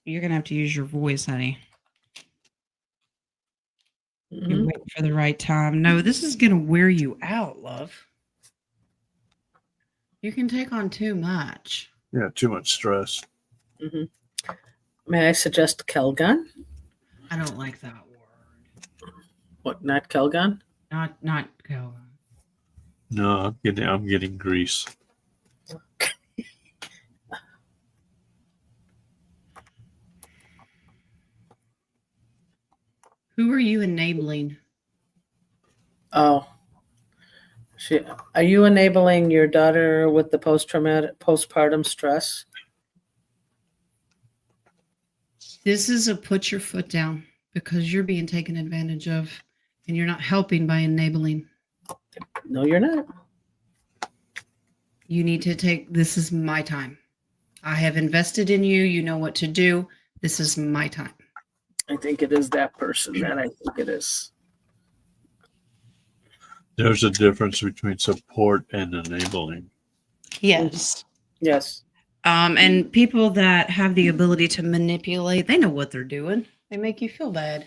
You're going to have to use your voice, honey. You're Mhm. waiting for the right time. No, this is going to wear you out, love. You can take on too much. Yeah, too much stress. Mhm. May I suggest Kelgan? I don't like that word. What? Not Kelgan? Not go. No, I'm getting grease. Who are you enabling? Oh, are you enabling your daughter with the postpartum stress? This is a put your foot down because you're being taken advantage of and you're not helping by enabling. No, you're not. You need to this is my time. I have invested in you. You know what to do. This is my time. I think it is that person that I think it is. There's a difference between support and enabling. Yes. Yes. And people that have the ability to manipulate, they know what they're doing. They make you feel bad.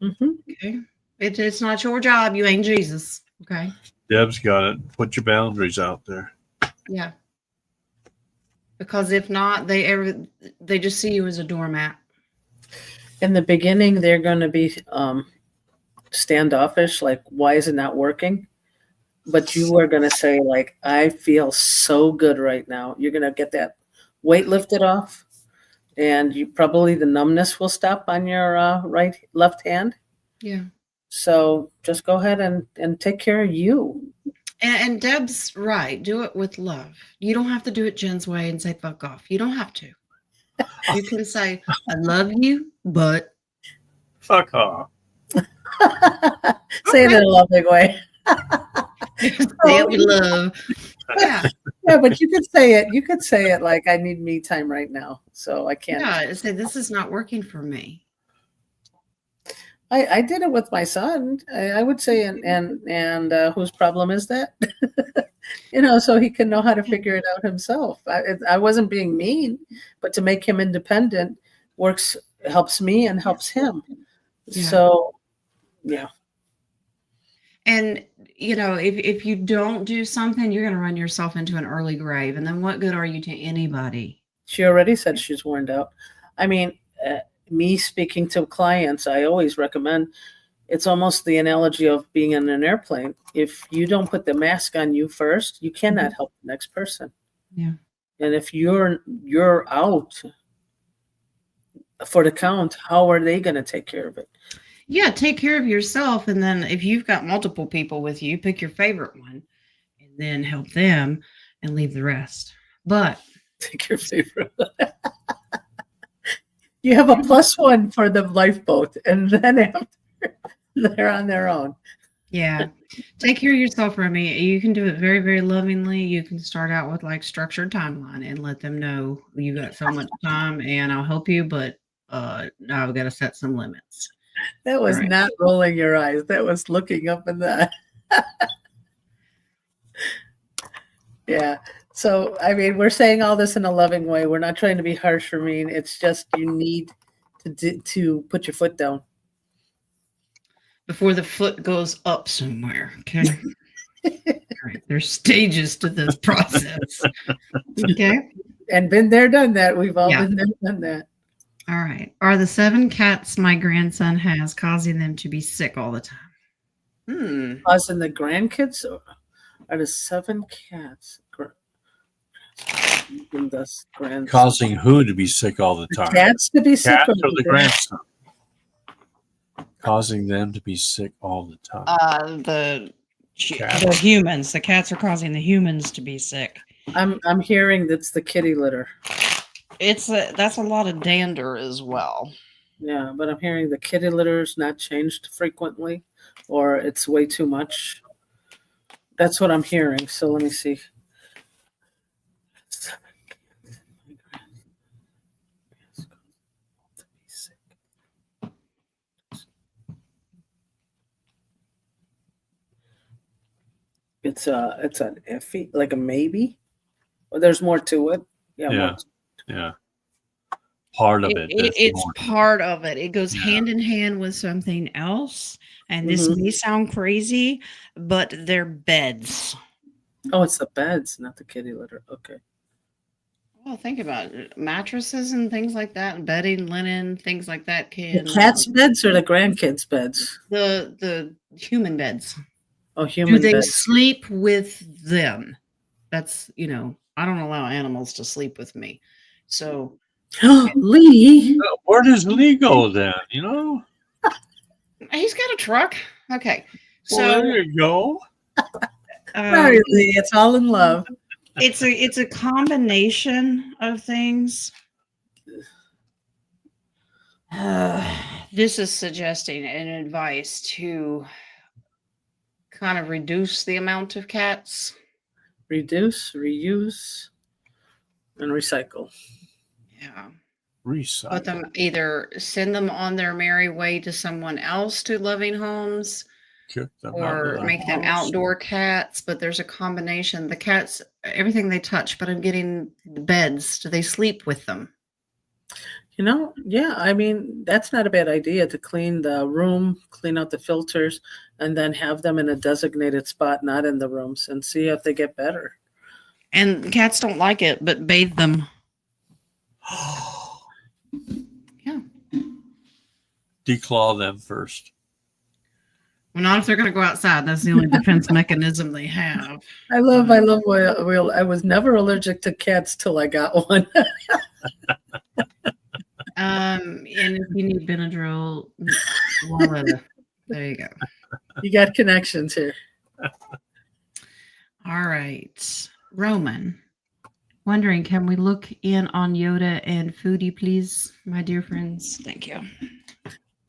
Mm-hmm. Okay. It's not your job. You ain't Jesus. Okay. Deb's got it. Put your boundaries out there. Yeah. Because if not, they just see you as a doormat. In the beginning, they're going to be standoffish, like, why is it not working? But you are going to say, like, I feel so good right now. You're going to get that weight lifted off, and the numbness will stop on your left hand. Yeah. So just go ahead and take care of you. And Deb's right. Do it with love. You don't have to do it Jen's way and say fuck off. You don't have to. You can say, I love you, but Fuck off. Say it in a loving way. say it with love. Yeah. Yeah, but you could say it. You could say it like, I need me time right now, so I can't. Yeah. Say this is not working for me. I did it with my son. I would say, and whose problem is that? So he can know how to figure it out himself. I wasn't being mean, but to make him independent works helps me and helps him. Yeah. So, yeah. And, if you don't do something, you're going to run yourself into an early grave. And then what good are you to anybody? She already said she's warned out. I mean, me speaking to clients, I always recommend, it's almost the analogy of being in an airplane. If you don't put the mask on you first, you cannot help the next person. Yeah. And if you're out for the count, how are they going to take care of it? Yeah, take care of yourself. And then if you've got multiple people with you, pick your favorite one and then help them and leave the rest. But Take your favorite. You have a +1 for the lifeboat, and then after they're on their own. yeah, take care of yourself, Remy. You can do it very, very lovingly. You can start out with like structured timeline and let them know you got so much time and I'll help you, but now I've got to set some limits. That was Right. not rolling your eyes. That was looking up in the. Yeah. So, I mean, we're saying all this in a loving way. We're not trying to be harsh or mean. It's just you need to put your foot down. Before the foot goes up somewhere. Okay. All right. There's stages to this process. Okay. And been there, done that. We've all Yeah. been there, done that. All right. Are the 7 cats my grandson has causing them to be sick all the time? Causing the grandkids, or are the 7 cats Causing who to be sick all the time? Cats to be sick, Cats or the grandson? Causing them to be sick all the time. The Cats. humans. The cats are causing the humans to be sick. I'm hearing that's the kitty litter. That's a lot of dander as well. Yeah, but I'm hearing the kitty litter is not changed frequently, or it's way too much. That's what I'm hearing. So let me see. It's an iffy, like a maybe. Or there's more to it. Yeah. Yeah. more. Yeah. Part of it. It's more. part of it. It goes Yeah. hand in hand with something else. And this Mhm. may sound crazy, but they're beds. Oh, it's the beds, not the kitty litter. Okay. Well, think about it. Mattresses and things like that, bedding, linen, things like that The can cats' beds or the grandkids' beds? the human beds. Oh, Do human they beds. sleep with them? That's, I don't allow animals to sleep with me. So Lee. Where does Lee go then? he's got a truck. Okay. Well, So there you go. Sorry, Lee. It's all in love. it's a combination of things. This is suggesting an advice to kind of reduce the amount of cats. Reduce, reuse, and recycle. Yeah. Recycle. Let them either send them on their merry way to someone else to loving homes Kick them out or of the make them house. outdoor cats. But there's a combination. The cats, everything they touch, but I'm getting the beds. Do they sleep with them? Yeah, I mean, that's not a bad idea to clean the room, clean out the filters, and then have them in a designated spot, not in the rooms, and see if they get better. And the cats don't like it, but bathe them. Yeah. Declaw them first. Well, not if they're going to go outside. That's the only defense mechanism they have. I love Will. I was never allergic to cats till I got one. And if you need Benadryl, voila, there you go. You got connections here. All right. Roman, wondering, can we look in on Yoda and Foodie, please, my dear friends? Thank you.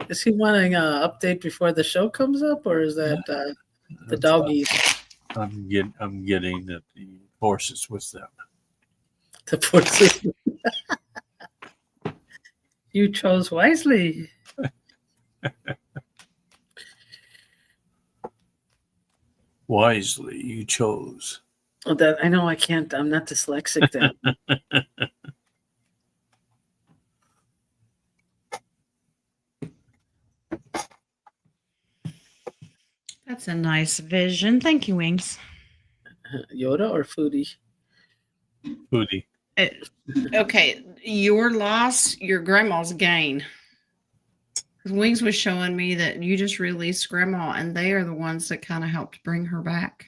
Is he wanting an update before the show comes up, or is that the doggies? I'm getting that the horses with them. The forces. You chose wisely. Wisely, you chose. Oh, that I know I can't. I'm not dyslexic then. That's a nice vision. Thank you, Wings. Yoda or Foodie? Foodie. Okay, your loss, your grandma's gain. Wings was showing me that you just released grandma, and they are the ones that kind of helped bring her back.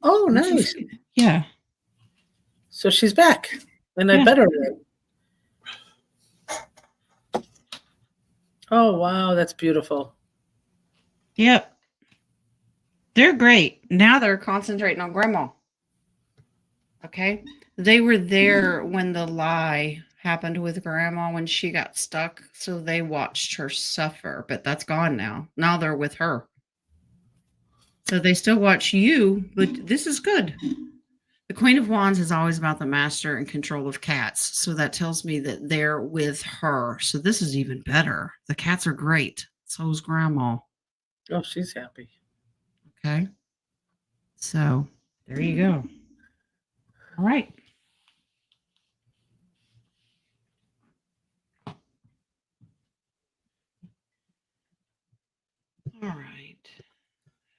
Oh, nice. Yeah. So she's back. And I Yeah. better. Oh, wow. That's beautiful. Yep. They're great. Now they're concentrating on grandma. Okay. They were there when the lie happened with grandma when she got stuck. So they watched her suffer, but that's gone now. Now they're with her. So they still watch you, but this is good. The Queen of Wands is always about the master and control of cats. So that tells me that they're with her. So this is even better. The cats are great. So is grandma. Oh, she's happy. Okay. So there you go. All right. All right.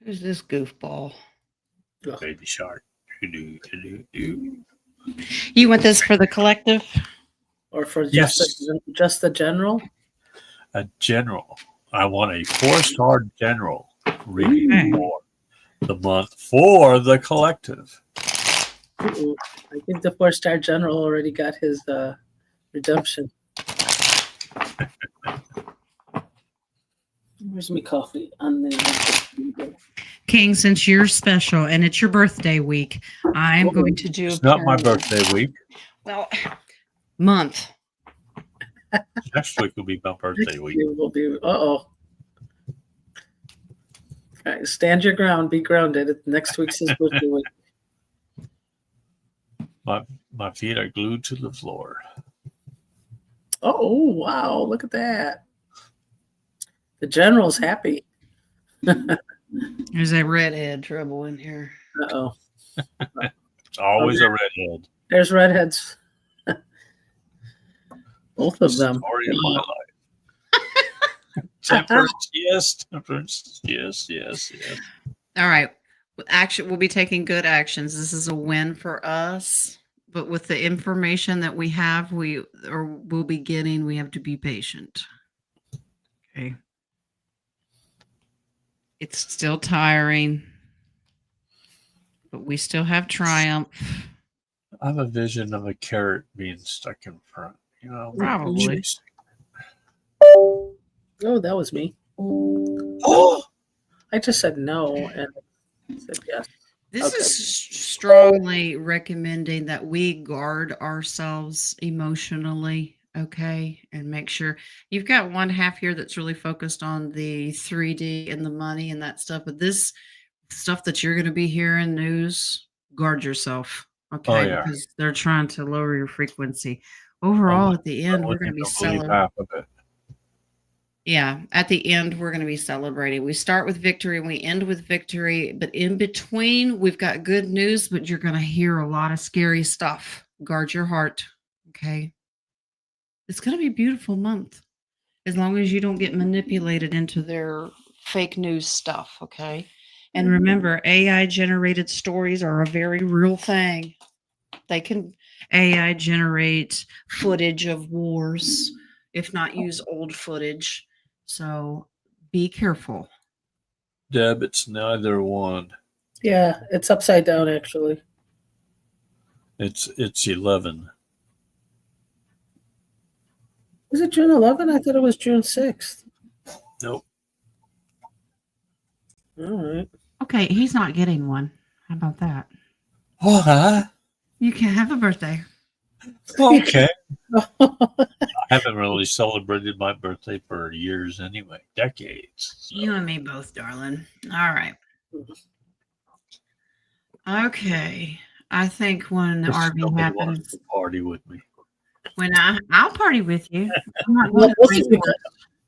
Who's this goofball? Baby shark. Do-do-do-do-do. You want this for the collective? Or for Yes. just the general? A general. I want a 4-star general reading Okay. for the month for the collective. Ooh, I think the 4-star general already got his redemption. Where's my coffee? On the King, since you're special and it's your birthday week, I'm going to do It's not my birthday week. Well, month. Next week will be my birthday week. will be. All right, stand your ground. Be grounded. Next week's his birthday week. My feet are glued to the floor. Oh, wow. Look at that. The general's happy. There's a redhead trouble in here. Uh-oh. It's always a redhead. There's redheads. Both of This them. story of my life. Temperance, yes. Temperance, yes. All right. We'll be taking good actions. This is a win for us. But with the information that we have, we'll be getting, we have to be patient. Okay. It's still tiring, but we still have triumph. I have a vision of a carrot being stuck in front. You know, Probably. Oh, that was me. Oh, I just said no and said yes. This Okay. is strongly recommending that we guard ourselves emotionally, okay, and make sure you've got one half here that's really focused on the 3D and the money and that stuff. But this stuff that you're going to be hearing news, guard yourself, okay, yeah. because they're trying to lower your frequency. Overall, at the end, we're going to be celebrating. half of it. Yeah, at the end, we're going to be celebrating. We start with victory and we end with victory. But in between, we've got good news, but you're going to hear a lot of scary stuff. Guard your heart. Okay. It's going to be a beautiful month as long as you don't get manipulated into their fake news stuff. Okay. And remember, AI generated stories are a very real thing. They can AI generate footage of wars, if not use old footage. So be careful. Deb, it's neither one. Yeah, it's upside down actually. It's 11. Is it June 11th? I thought it was June 6th. Nope. All right. Okay, he's not getting one. How about that? What? You can have a birthday. Okay. I haven't really celebrated my birthday for years anyway, decades. So. You and me both, darling. All right. Okay. I think when the RV Nobody happens, wants to party with me. when I'll party with you. I'm not Well, going both to of you guys,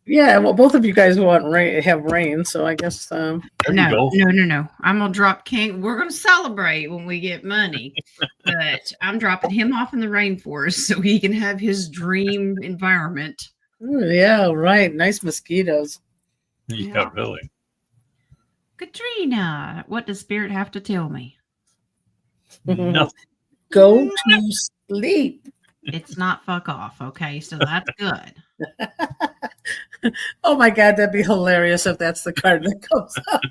yeah, well, both of you guys want rain, have rain, so I guess There you go. No. I'm gonna drop King. We're gonna celebrate when we get money, but I'm dropping him off in the rainforest so he can have his dream environment. yeah, right. Nice mosquitoes. Yeah, really. Katrina, what does Spirit have to tell me? No. Go to sleep. It's not fuck off, okay? So that's good. Oh my God, that'd be hilarious if that's the card that comes up.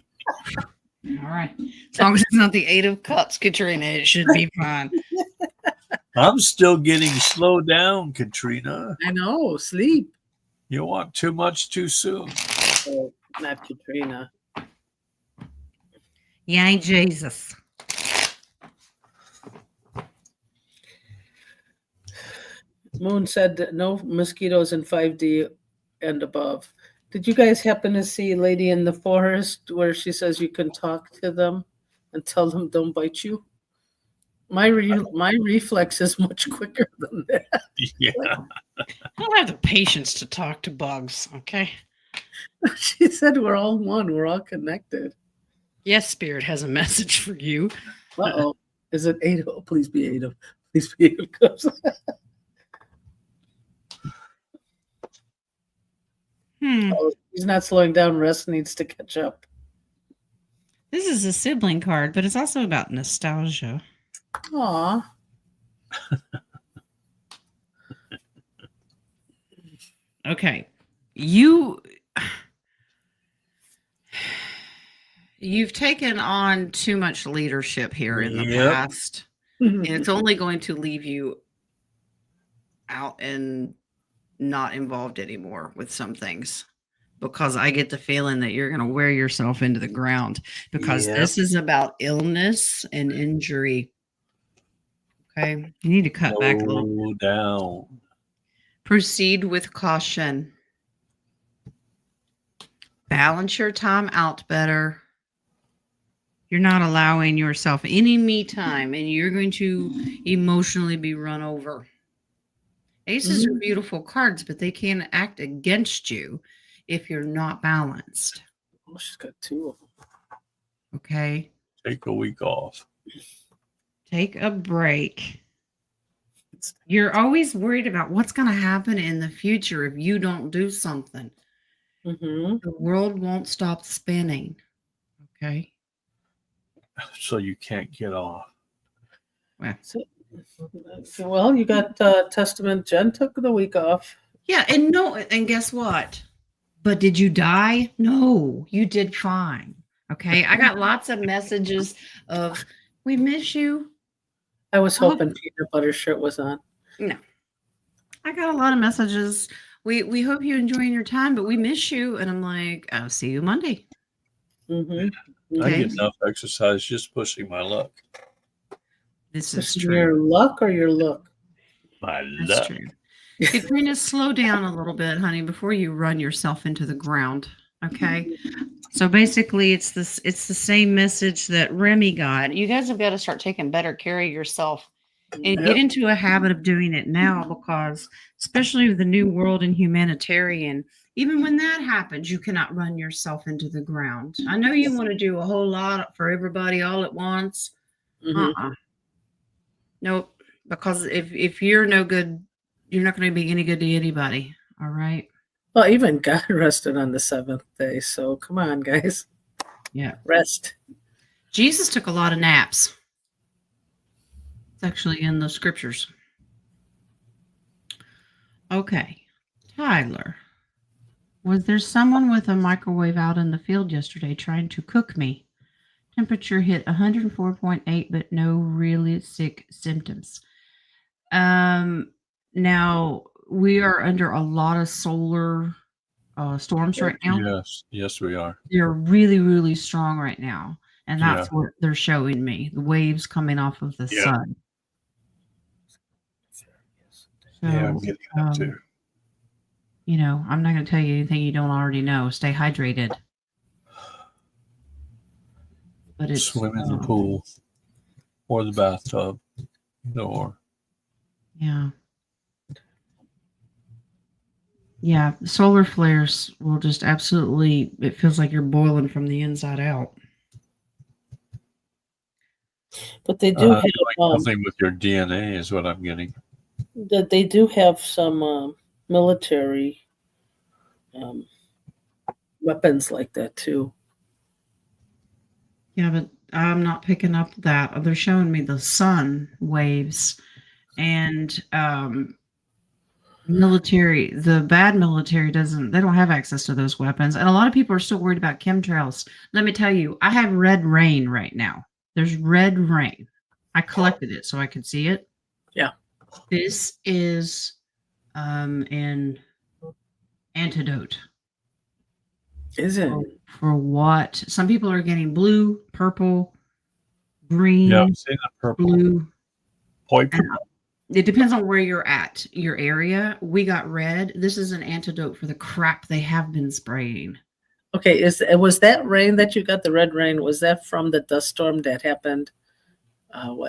All right. As long as it's not the 8 of Cups, Katrina, it should be fine. I'm still getting slowed down, Katrina. I know, sleep. You want too much too soon. Oh, not Katrina. Yay, Jesus. Moon said that no mosquitoes in 5D and above. Did you guys happen to see Lady in the Forest where she says you can talk to them and tell them don't bite you? My reflex is much quicker than that. Yeah. I don't have the patience to talk to bugs, okay? She said we're all one. We're all connected. Yes, Spirit has a message for you. Uh-oh. Is it 8? Oh, please be 8 of. Please be 8 of Cups. Oh, he's not slowing down. Rest needs to catch up. This is a sibling card, but it's also about nostalgia. Aw. Okay. You've taken on too much leadership here in the past, and it's only going to leave you out and not involved anymore with some things, because I get the feeling that you're going to wear yourself into the ground, because this is about illness and injury. Okay. You need to cut back a little. Down. Proceed with caution. Balance your time out better. You're not allowing yourself any me time, and you're going to emotionally be run over. Aces are beautiful cards, but they can act against you if you're not balanced. Oh, she's got 2 of them. Okay. Take a week off. Take a break. You're always worried about what's going to happen in the future if you don't do something. The world won't stop spinning. Okay. So you can't get off. Well, you got Testament. Jen took the week off. Yeah, and guess what? But did you die? No, you did fine. Okay. I got lots of messages of, we miss you. I was hoping Peanut Butter Shirt was on. No. I got a lot of messages. We hope you're enjoying your time, but we miss you. And I'm like, I'll see you Monday. I get enough exercise just pushing my luck. This is true. Your luck or your look? My That's luck. true. Katrina, slow down a little bit, honey, before you run yourself into the ground. Okay. So basically it's the same message that Remy got. You guys have got to start taking better care of yourself and get into a habit of doing it now, because especially with the new world and humanitarian, even when that happens, you cannot run yourself into the ground. I know you want to do a whole lot for everybody all at once. Nope. Because if you're no good, you're not going to be any good to anybody. All right. Well, even God rested on the 7th day. So come on, guys. Yeah. Rest. Jesus took a lot of naps. It's actually in the scriptures. Okay. Tyler, was there someone with a microwave out in the field yesterday trying to cook me? Temperature hit 104.8, but no really sick symptoms. Now we are under a lot of solar storms right now. Yes, we are. They're really, really strong right now. And that's what they're showing me. The waves coming off of the sun. So, I'm getting that too. You know, I'm not going to tell you anything you don't already know. Stay hydrated. But it's swim in the pool or the bathtub. Yeah, solar flares will just absolutely, it feels like you're boiling from the inside out. But they do have something with your DNA is what I'm getting. That they do have some military weapons like that too. Yeah, but I'm not picking up that. They're showing me the sun waves and military. The bad military they don't have access to those weapons. And a lot of people are still worried about chemtrails. Let me tell you, I have red rain right now. There's red rain. I collected it so I could see it. Yeah. This is an antidote. Is it? For what? Some people are getting blue, purple, green, Yeah, I've seen the purple. blue. Poison. It depends on where you're at, your area. We got red. This is an antidote for the crap they have been spraying. Okay, was that rain that you got, the red rain, was that from the dust storm that happened,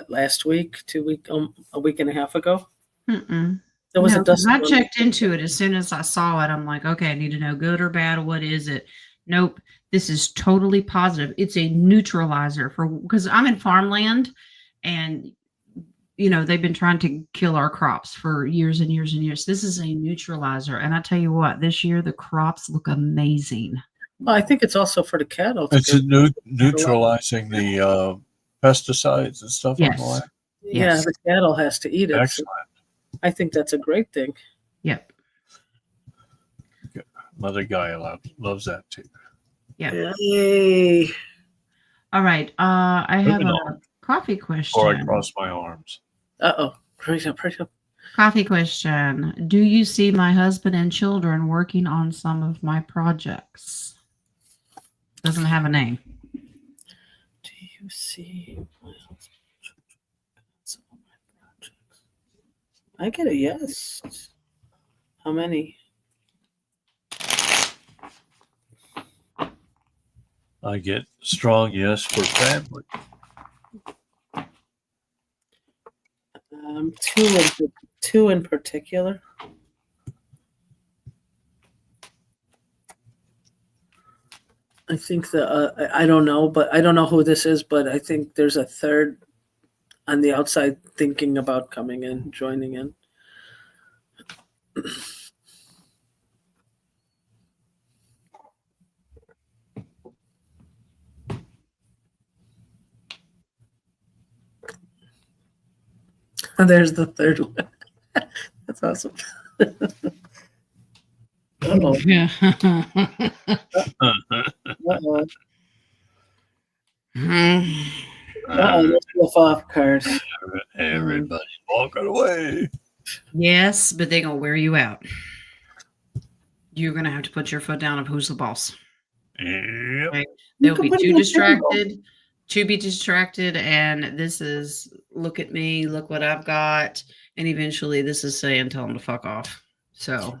last week, a week and a half ago? Mm-mm. There was a dust I storm. checked into it as soon as I saw it. I'm like, okay, I need to know good or bad. What is it? Nope. This is totally positive. It's a neutralizer because I'm in farmland and they've been trying to kill our crops for years and years and years. This is a neutralizer. And I tell you what, this year the crops look amazing. Well, I think it's also for the cattle. It's neutralizing the pesticides and stuff Yes. on the land. Yeah, Yes. the cattle has to eat it. So Excellent. I think that's a great thing. Yep. Mother Gaia loves that too. Yeah. Yay. All right. I have Moving a on. coffee Before question. I cross my arms. Uh-oh. Hurry up. Coffee question. Do you see my husband and children working on some of my projects? Doesn't have a name. Do you see my husband? Some of my projects? I get a yes. How many? I get strong yes for family. Two in particular. I think I don't know, but I don't know who this is, but I think there's a third on the outside thinking about coming in, joining in. And there's the third one. That's awesome. Uh-oh. Yeah. Uh-oh. Hmm. Let's flip off cards. Everybody's walking away. Yes, but they're going to wear you out. You're going to have to put your foot down of who's the boss. Yep. Okay? You They'll can be put it too on distracted, and this is, look at me, look what I've got, and eventually this is saying, tell them to fuck off. So,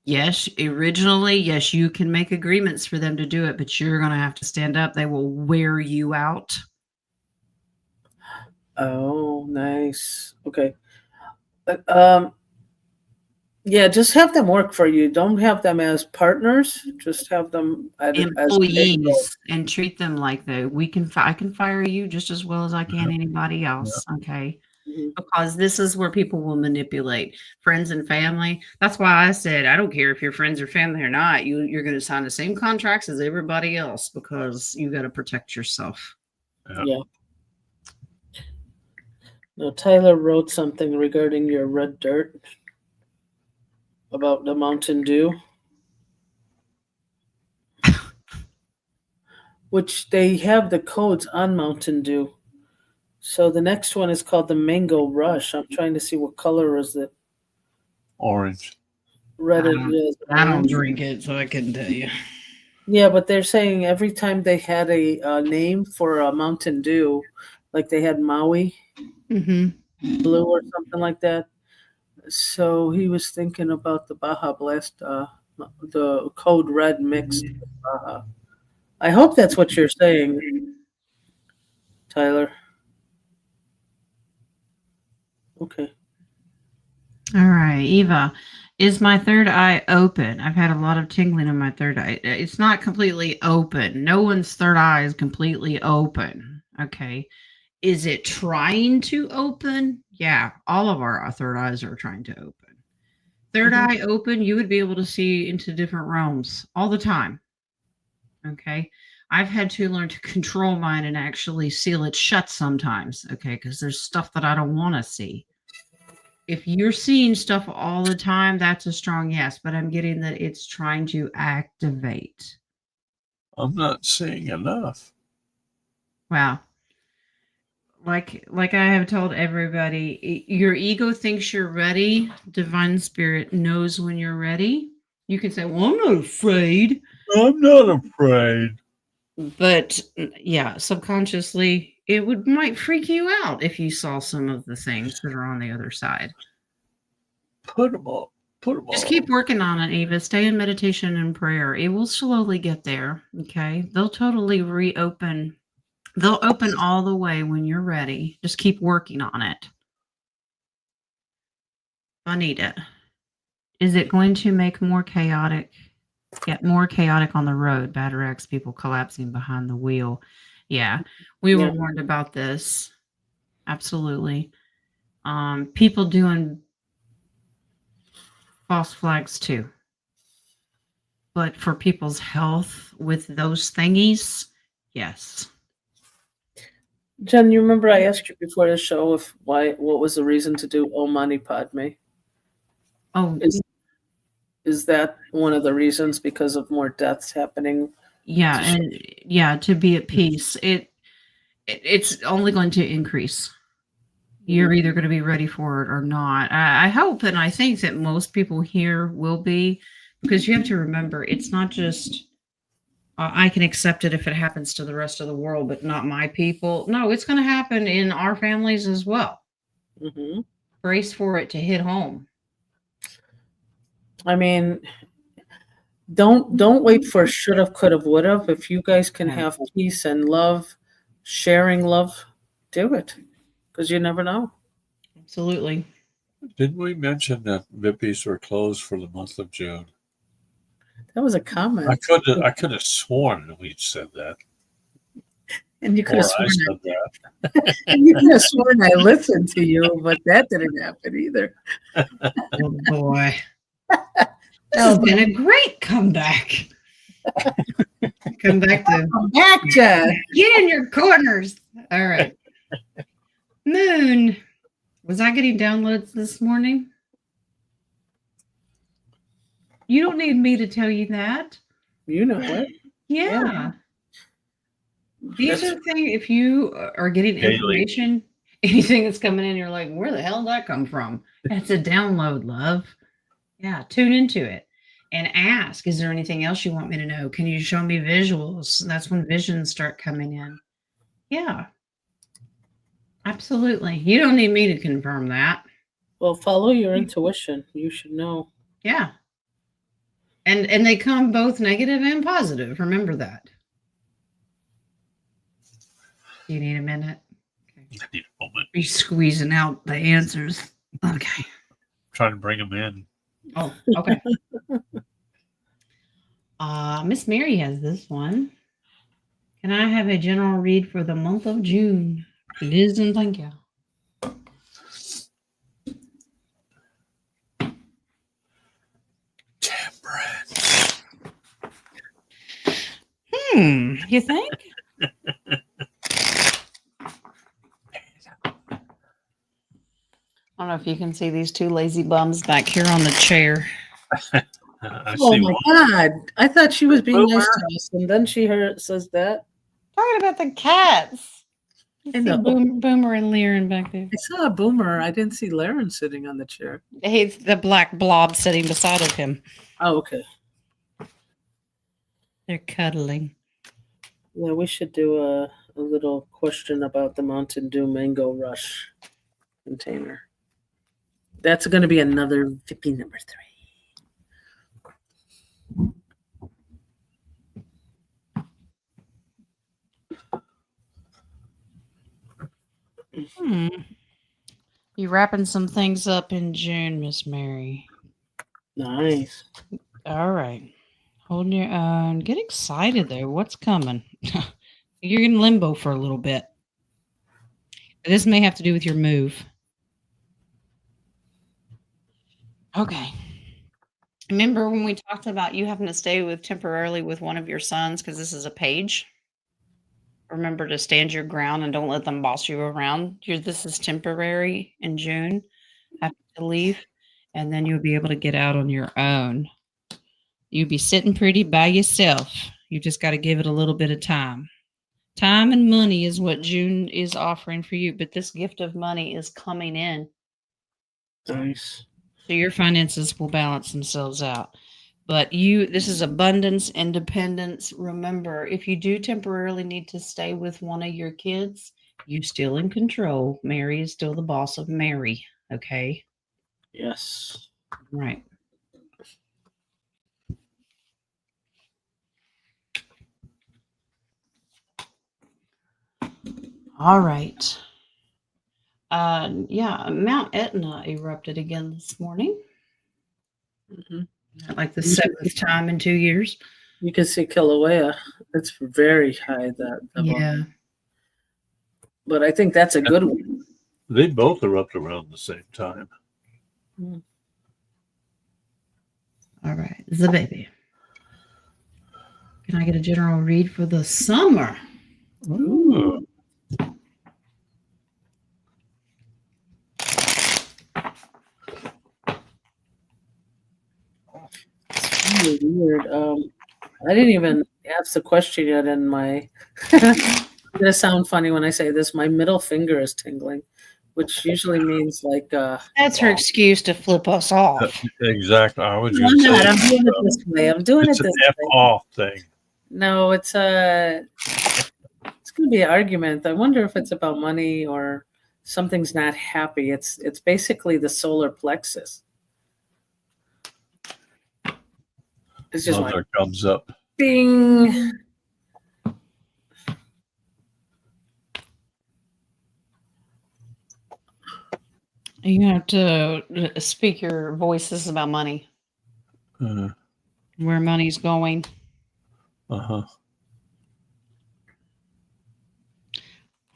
yes, originally, yes, you can make agreements for them to do it, but you're going to have to stand up. They will wear you out. Oh, nice. Okay. Yeah, just have them work for you. Don't have them as partners. Just have them as Employees and treat them like I can fire you just as well as I can anybody else. Okay. Mm-hmm. Because this is where people will manipulate friends and family. That's why I said, I don't care if you're friends or family or not. You're going to sign the same contracts as everybody else because you got to protect yourself. Yeah. No, Tyler wrote something regarding your red dirt about the Mountain Dew, which they have the codes on Mountain Dew. So the next one is called the Mango Rush. I'm trying to see what color is it. Orange. Red is. I don't drink it, so I couldn't tell you. Yeah, but they're saying every time they had a name for a Mountain Dew, like they had Maui Blue or something like that. So he was thinking about the Baja Blast, the Code Red mixed with Baja. I hope that's what you're saying, Tyler. Okay. All right, Eva, is my third eye open? I've had a lot of tingling in my third eye. It's not completely open. No one's third eye is completely open. Okay. Is it trying to open? Yeah, all of our third eyes are trying to open. Third eye open, you would be able to see into different realms all the time. Okay. I've had to learn to control mine and actually seal it shut sometimes. Okay. Because there's stuff that I don't want to see. If you're seeing stuff all the time, that's a strong yes. But I'm getting that it's trying to activate. I'm not seeing enough. Wow. Like I have told everybody, your ego thinks you're ready. Divine Spirit knows when you're ready. You can say, well, I'm not afraid. I'm not afraid. But yeah, subconsciously, it might freak you out if you saw some of the things that are on the other side. Put them up. Put them Just up. keep working on it, Eva. Stay in meditation and prayer. It will slowly get there. Okay. They'll totally reopen. They'll open all the way when you're ready. Just keep working on it. Anita, is it going to make more chaotic? Get more chaotic on the road. Bad wrecks, people collapsing behind the wheel. Yeah, we were warned about this. Absolutely. People doing false flags too. But for people's health with those thingies, yes. Jen, you remember I asked you before the show what was the reason to do Om Mani Padme? Oh, Is that one of the reasons because of more deaths happening? yeah, and yeah, to be at peace. It's only going to increase. You're either going to be ready for it or not. I hope and I think that most people here will be, because you have to remember, it's not just I can accept it if it happens to the rest of the world, but not my people. No, it's going to happen in our families as well. Mm-hmm. Brace for it to hit home. I mean, don't wait for shoulda, coulda, woulda. If you guys can have peace and love, sharing love, do it, because you never know. Absolutely. Didn't we mention that Vippies were closed for the month of June? That was a comment. I could have sworn that we'd said that. And you could have sworn said that. and you could have sworn I listened to you, but that didn't happen either. Oh boy. That would been a great comeback. Come back, Jen. Get in your corners. All right. Moon. Was I getting downloads this morning? You don't need me to tell you that. You know what? Yeah. These are things, if you are getting information, anything that's coming in, you're like, where the hell did that come from? That's a download, love. Yeah, tune into it and ask, is there anything else you want me to know? Can you show me visuals? That's when visions start coming in. Yeah. Absolutely. You don't need me to confirm that. Well, follow your intuition. You should know. Yeah. And they come both negative and positive. Remember that. Do you need a minute? Okay. I need a moment. Are you squeezing out the answers? Okay. Trying to bring them in. Oh, okay. Miss Mary has this one. Can I have a general read for the month of June? Please and thank you. Temperance. You think? I don't know if you can see these two lazy bums back here on the chair. Oh my God. I thought she was being nice to us, and then she says that. Talking about the cats. I know. Boomer and Liren back there. I saw a Boomer. I didn't see Laren sitting on the chair. He's the black blob sitting beside of him. Oh, okay. They're cuddling. Yeah, we should do a little question about the Mountain Dew Mango Rush container. That's going to be another Vippy number 3. You wrapping some things up in June, Miss Mary. Nice. All right. Holding your own. Get excited there. What's coming? You're in limbo for a little bit. This may have to do with your move. Okay. Remember when we talked about you having to stay temporarily with one of your sons because this is a page? Remember to stand your ground and don't let them boss you around. This is temporary in June. Have to leave, and then you'll be able to get out on your own. You'll be sitting pretty by yourself. You just got to give it a little bit of time. Time and money is what June is offering for you, but this gift of money is coming in. Nice. So your finances will balance themselves out. But this is abundance, independence. Remember, if you do temporarily need to stay with one of your kids, you're still in control. Mary is still the boss of Mary. Okay. Yes. Right. All right. Yeah, Mount Etna erupted again this morning. Mm-hmm. Like the 7th time in 2 years. You can see Kilauea. It's very high, that Yeah. but I think that's a good one. They both erupt around the same time. All right, the baby. Can I get a general read for the summer? Ooh. It's really weird. I didn't even ask the question yet in my it's gonna sound funny when I say this. My middle finger is tingling, which usually means like That's her excuse to flip us off. Exactly. I was I'm going to say not. I'm doing it this way. I'm doing it's it an this F way. off thing. No, it's gonna be an argument. I wonder if it's about money or something's not happy. It's basically the solar plexus. It's just like Mother comes up. bing. You have to speak your voices about money. Where money's going. Uh-huh.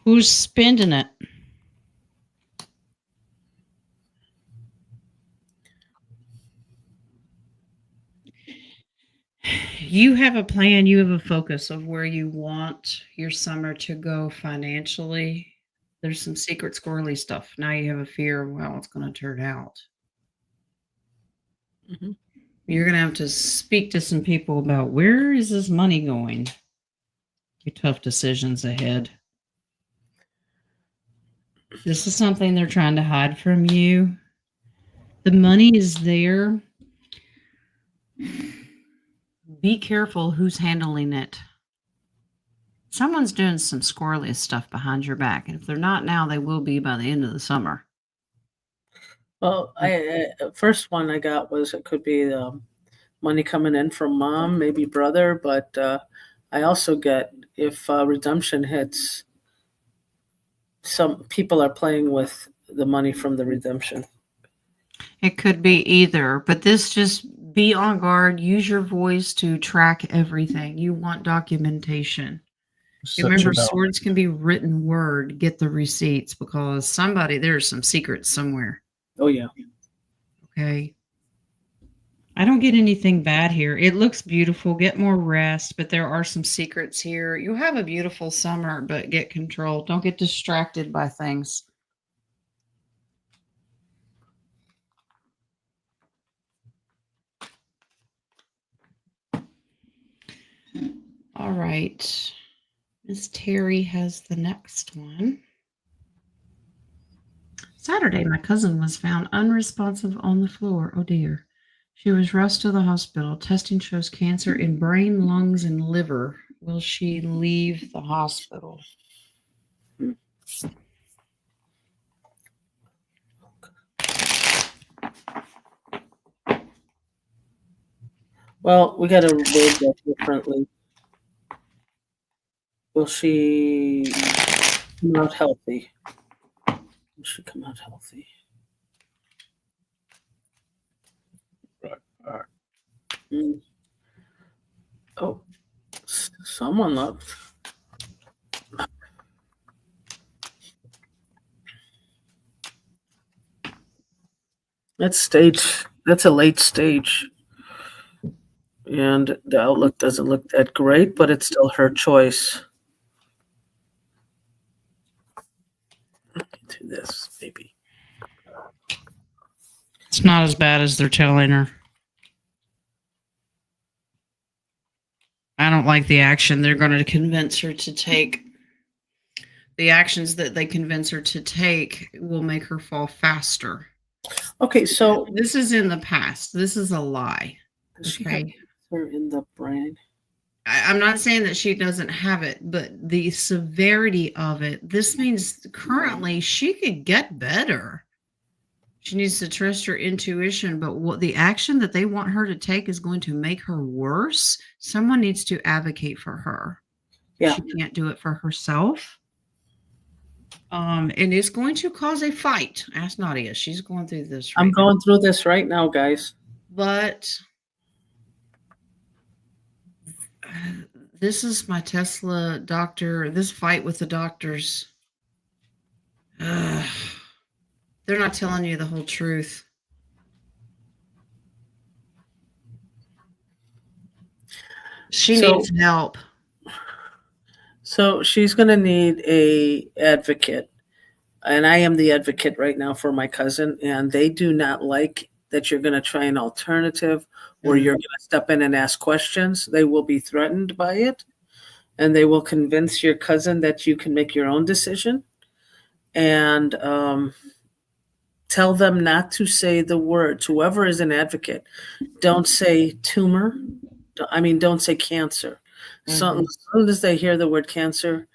Who's spending it? You have a plan, you have a focus of where you want your summer to go financially. There's some secret squirrely stuff. Now you have a fear of how it's going to turn out. Mm-hmm. You're going to have to speak to some people about where is this money going? Your tough decisions ahead. This is something they're trying to hide from you. The money is there. Be careful who's handling it. Someone's doing some squirrely stuff behind your back. And if they're not now, they will be by the end of the summer. Well, first one I got was it could be money coming in from mom, maybe brother, but I also get if redemption hits, some people are playing with the money from the redemption. It could be either, but this just be on guard. Use your voice to track everything. You want documentation. Remember, swords can be written word. Get the receipts because there's some secrets somewhere. Oh, yeah. Okay. I don't get anything bad here. It looks beautiful. Get more rest, but there are some secrets here. You'll have a beautiful summer, but get control. Don't get distracted by things. All right. Miss Terry has the next one. Saturday, my cousin was found unresponsive on the floor. Oh, dear. She was rushed to the hospital. Testing shows cancer in brain, lungs, and liver. Will she leave the hospital? Well, we got to word that differently. Will she come out healthy? Will she come out healthy? Right. Oh, someone left. That's a late stage. And the outlook doesn't look that great, but it's still her choice. Do this, maybe. It's not as bad as they're telling her. I don't like the action they're going to convince her to take. The actions that they convince her to take will make her fall faster. Okay, so This is in the past. This is a lie. she had Okay. cancer in the brain. I'm not saying that she doesn't have it, but the severity of it, this means currently she could get better. She needs to trust her intuition, but what the action that they want her to take is going to make her worse. Someone needs to advocate for her. Yeah. She can't do it for herself. And it's going to cause a fight. Ask Nadia. She's going through this right I'm now. going through this right now, guys. But this is my Tesla doctor. This fight with the doctors. They're not telling you the whole truth. She needs help. So she's going to need a advocate. And I am the advocate right now for my cousin, and they do not like that you're going to try an alternative or you're going to step in and ask questions. They will be threatened by it, and they will convince your cousin that you can make your own decision. And tell them not to say the words. Whoever is an advocate, don't say tumor. Don't say cancer. So as soon as they hear the word cancer,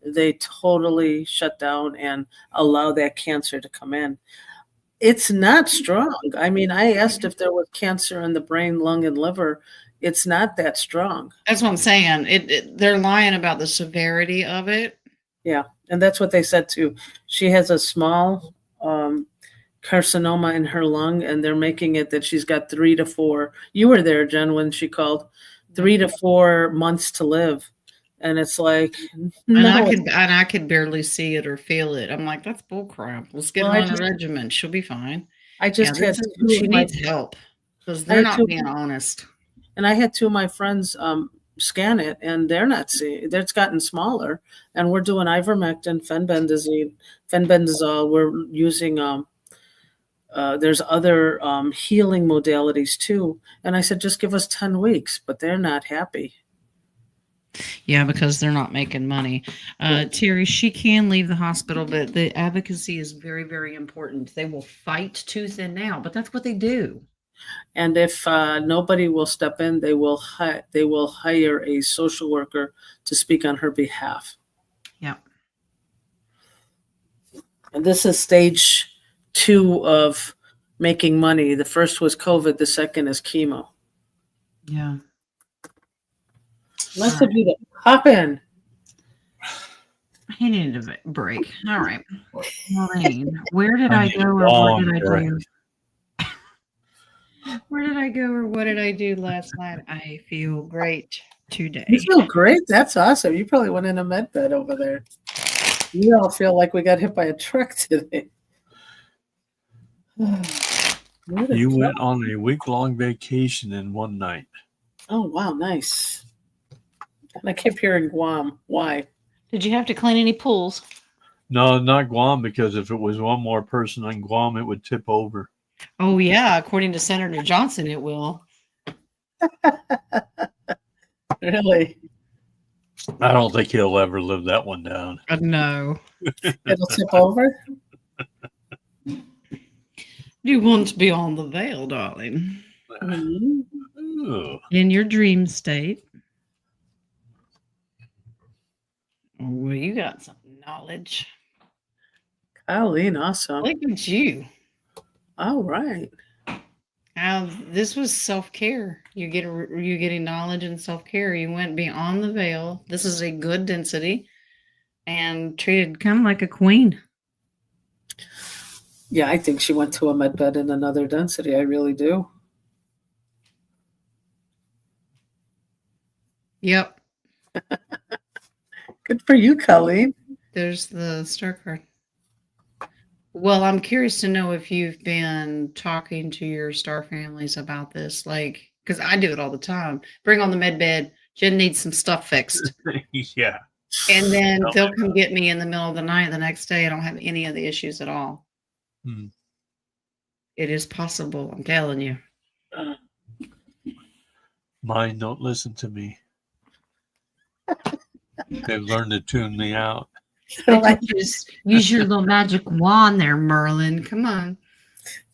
they totally shut down and allow that cancer to come in. It's not strong. I asked if there was cancer in the brain, lung, and liver. It's not that strong. That's what I'm saying. They're lying about the severity of it. Yeah, and that's what they said too. She has a small carcinoma in her lung, and they're making it that she's got 3 to 4. You were there, Jen, when she called. 3 to 4 months to live. And it's like, no. And I could barely see it or feel it. I'm like, that's bullcrap. Let's get her on a regimen. She'll be fine. She needs help because they're not being honest. And I had 2 of my friends scan it, and they're not seeing. It's gotten smaller, and we're doing ivermectin, fenbendazole. We're using there's other healing modalities too. And I said, just give us 10 weeks, but they're not happy. Yeah, because they're not making money. Terry, she can leave the hospital, but the advocacy is very, very important. They will fight tooth and nail, but that's what they do. And if nobody will step in, they will hire a social worker to speak on her behalf. Yeah. And this is stage 2 of making money. The first was COVID. The second is chemo. Yeah. Let's do that. Hop in. He needed a break. All right. Maureen, where did I go or what did I do? Where did I go or what did I do last night? I feel great today. You feel great? That's awesome. You probably went in a med bed over there. We all feel like we got hit by a truck today. You went on a week-long vacation in one night. Oh, wow. Nice. And I kept hearing Guam. Why? Did you have to clean any pools? No, not Guam, because if it was one more person on Guam, it would tip over. Oh, yeah. According to Senator Johnson, it will. Really? I don't think he'll ever live that one down. No. It'll tip over? You want to be on the veil, darling. Mm-hmm. In your dream state. Well, you got some knowledge. Colleen, awesome. Look at you. All right. This was self-care. You're getting knowledge and self-care. You went beyond the veil. This is a good density and treated kind of like a queen. Yeah, I think she went to a med bed in another density. I really do. Yep. Good for you, Colleen. There's the star card. Well, I'm curious to know if you've been talking to your star families about this, like because I do it all the time. Bring on the med bed. Jen needs some stuff fixed. Yeah. And then Tell they'll me come get me in the middle of the night the next day. I don't have any of the issues at all. Hmm. It is possible. I'm telling you. Mine don't listen to me. They've learned to tune me out. They're like, Just use your little magic wand there, Merlin. Come on.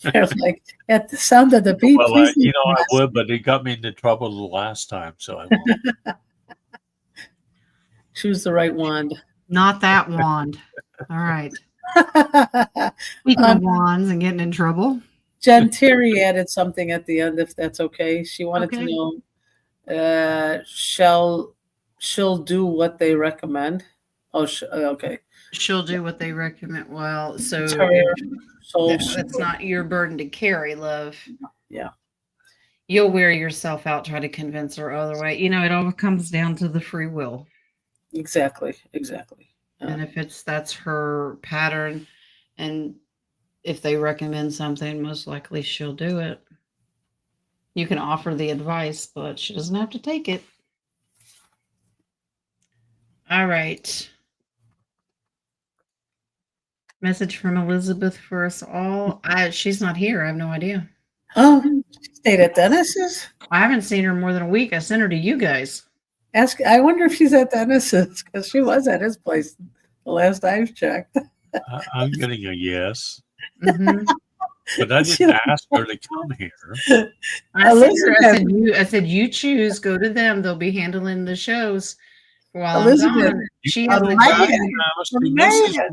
they're like, at the sound of the beep, Well, please. leave I us. would, but it got me into trouble the last time, so I won't. Choose the right wand. Not that wand. All right. Speaking of wands and getting in trouble. Jen Terry added something at the end, if that's okay. She wanted Okay. to know, she'll do what they recommend. Oh, okay. She'll do what they recommend. Well, so So that's not your burden to carry, love. Yeah. You'll wear yourself out trying to convince her other way. You know, it all comes down to the free will. Exactly. And if that's her pattern, and if they recommend something, most likely she'll do it. You can offer the advice, but she doesn't have to take it. All right. Message from Elizabeth for us all. She's not here. I have no idea. Oh, she stayed at Dennis's? I haven't seen her more than a week. I sent her to you guys. I wonder if she's at Dennis's, because she was at his place the last I've checked. I'm getting a yes, Mm-hmm. but I didn't ask her to come here. I said, you choose. Go to them. They'll be handling the shows while I'm gone. She has a man.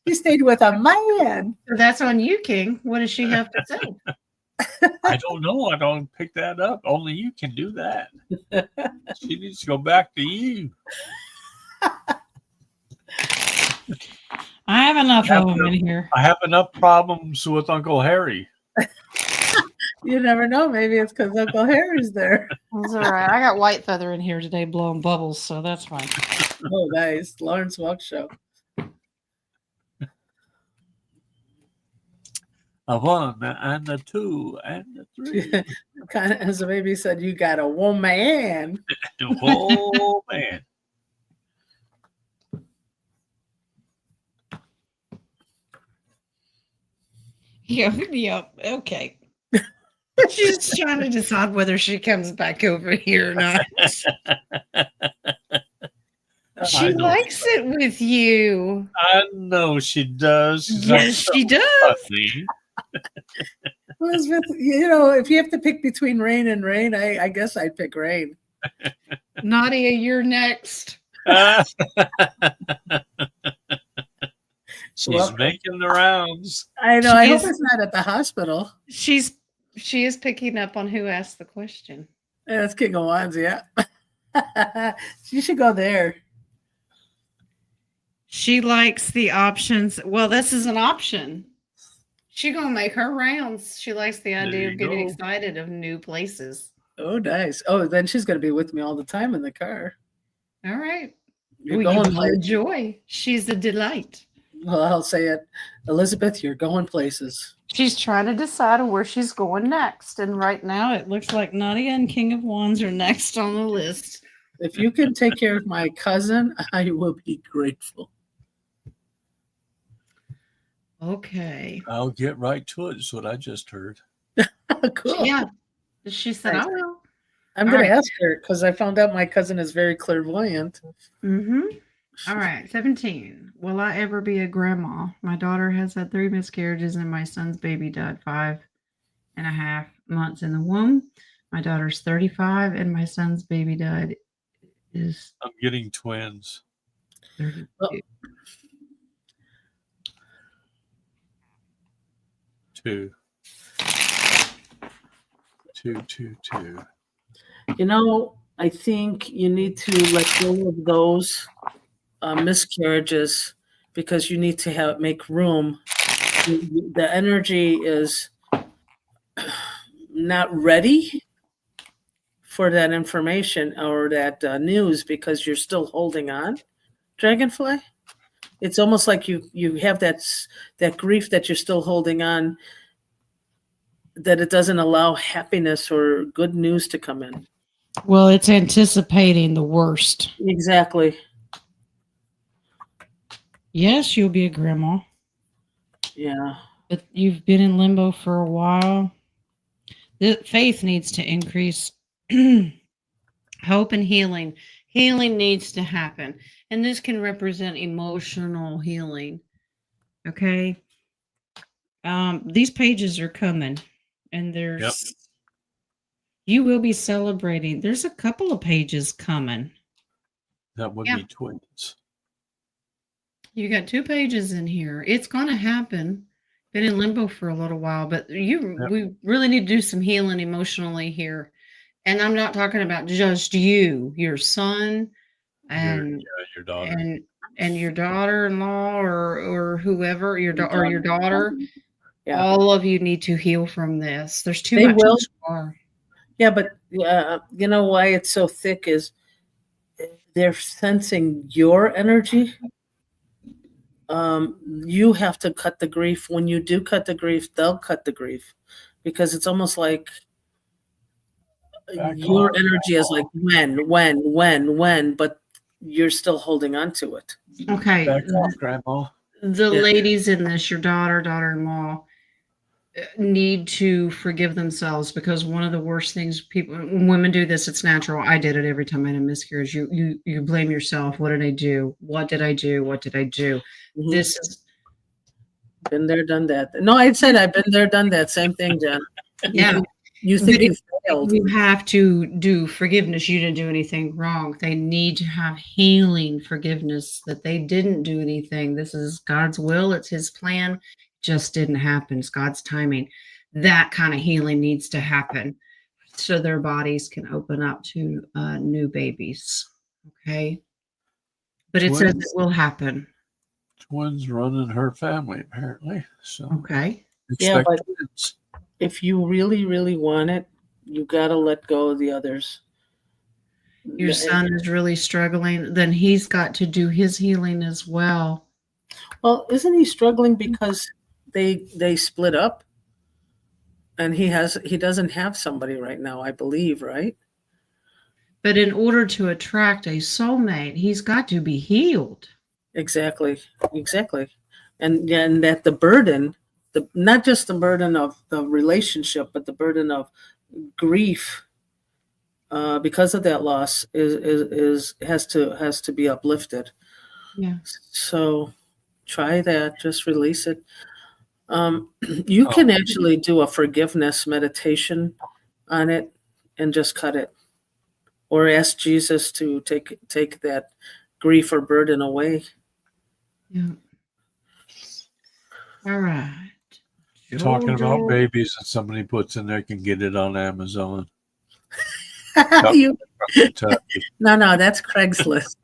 She stayed with a man. That's on you, King. What does she have to say? I don't know. I don't pick that up. Only you can do that. She needs to go back to you. I have enough of them in here. I have enough problems with Uncle Harry. You never know. Maybe it's because Uncle Harry's there. That's all right. I got White Feather in here today blowing bubbles, so that's fine. Oh, nice. Lawrence Welk Show. A 1 and a 2 and a 3. Kind of, as the baby said, you got a woman. Oh, man. Yep. Okay. She's trying to decide whether she comes back over here or not. She likes it with you. I know she does. Yes, she does. Funny. Elizabeth, if you have to pick between rain and rain, I guess I'd pick rain. Nadia, you're next. She's making the rounds. I know. I hope it's not at the hospital. She is picking up on who asked the question. Yeah, that's King of Wands, yeah. You should go there. She likes the options. Well, this is an option. She's going to make her rounds. She likes the idea of getting excited of new places. Oh, nice. Oh, then she's going to be with me all the time in the car. All right. You're going enjoy. She's a delight. Well, I'll say it. Elizabeth, you're going places. She's trying to decide where she's going next. And right now it looks like Nadia and King of Wands are next on the list. If you can take care of my cousin, I will be grateful. Okay. I'll get right to it, is what I just heard. Cool. Yeah. She said, I will. I'm going to ask her because I found out my cousin is very clairvoyant. Mm-hmm. All right. 17. Will I ever be a grandma? My daughter has had 3 miscarriages and my son's baby died 5.5 months in the womb. My daughter's 35 and my son's baby died I'm getting twins. 32. Two. I think you need to let go of those miscarriages because you need to make room. The energy is not ready for that information or that news because you're still holding on, Dragonfly. It's almost like you have that grief that you're still holding on that it doesn't allow happiness or good news to come in. Well, it's anticipating the worst. Exactly. Yes, you'll be a grandma. Yeah. But you've been in limbo for a while. The faith needs to increase. Hope and healing. Healing needs to happen. And this can represent emotional healing. Okay. These pages are coming. And there's you will be celebrating. There's a couple of pages coming. That would be twins. You got 2 pages in here. It's gonna happen. Been in limbo for a little while, but we really need to do some healing emotionally here. And I'm not talking about just you, your son, and your daughter, and your daughter-in-law or whoever your daughter. Yeah. All of you need to heal from this. There's too They much. will. Scar. Yeah, but you know why it's so thick is they're sensing your energy. You have to cut the grief. When you do cut the grief, they'll cut the grief, because it's almost like your energy is like when, but you're still holding on to it. Okay. Back off, Grandma. The ladies in this, your daughter-in-law, need to forgive themselves, because one of the worst things women do this, it's natural. I did it every time I had a miscarriage. You blame yourself. What did I do? What did I do? What did I do? Mhm. This is Been there, done that. No, I said I've been there, done that. Same thing, Jen. yeah. You think you failed. You have to do forgiveness. You didn't do anything wrong. They need to have healing forgiveness that they didn't do anything. This is God's will. It's his plan. Just didn't happen. It's God's timing. That kind of healing needs to happen so their bodies can open up to new babies. Okay. But it says it will happen. Twins running her family, apparently. So okay. Yeah, expect but twins. if you really, really want it, you got to let go of the others. Your son is really struggling, then he's got to do his healing as well. Well, isn't he struggling because they split up, and he doesn't have somebody right now, I believe, right? But in order to attract a soulmate, he's got to be healed. Exactly. And that the burden, not just the burden of the relationship, but the burden of grief because of that loss has to be uplifted. Yeah. So try that. Just release it. You can actually do a forgiveness meditation on it and just cut it, or ask Jesus to take that grief or burden away. Yeah. All right. Talking about babies that somebody puts in there, can get it on Amazon. No, that's Craigslist.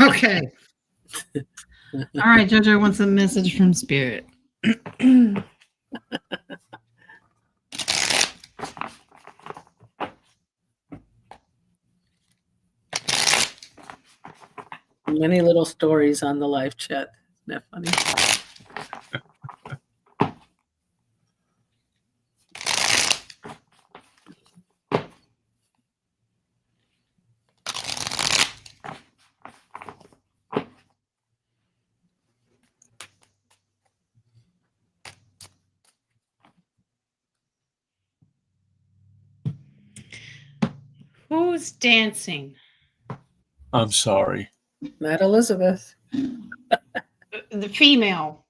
Okay. All right, Jojo wants a message from Spirit. Many little stories on the live chat. Isn't that funny? Who's dancing? I'm sorry. Not Elizabeth. The female.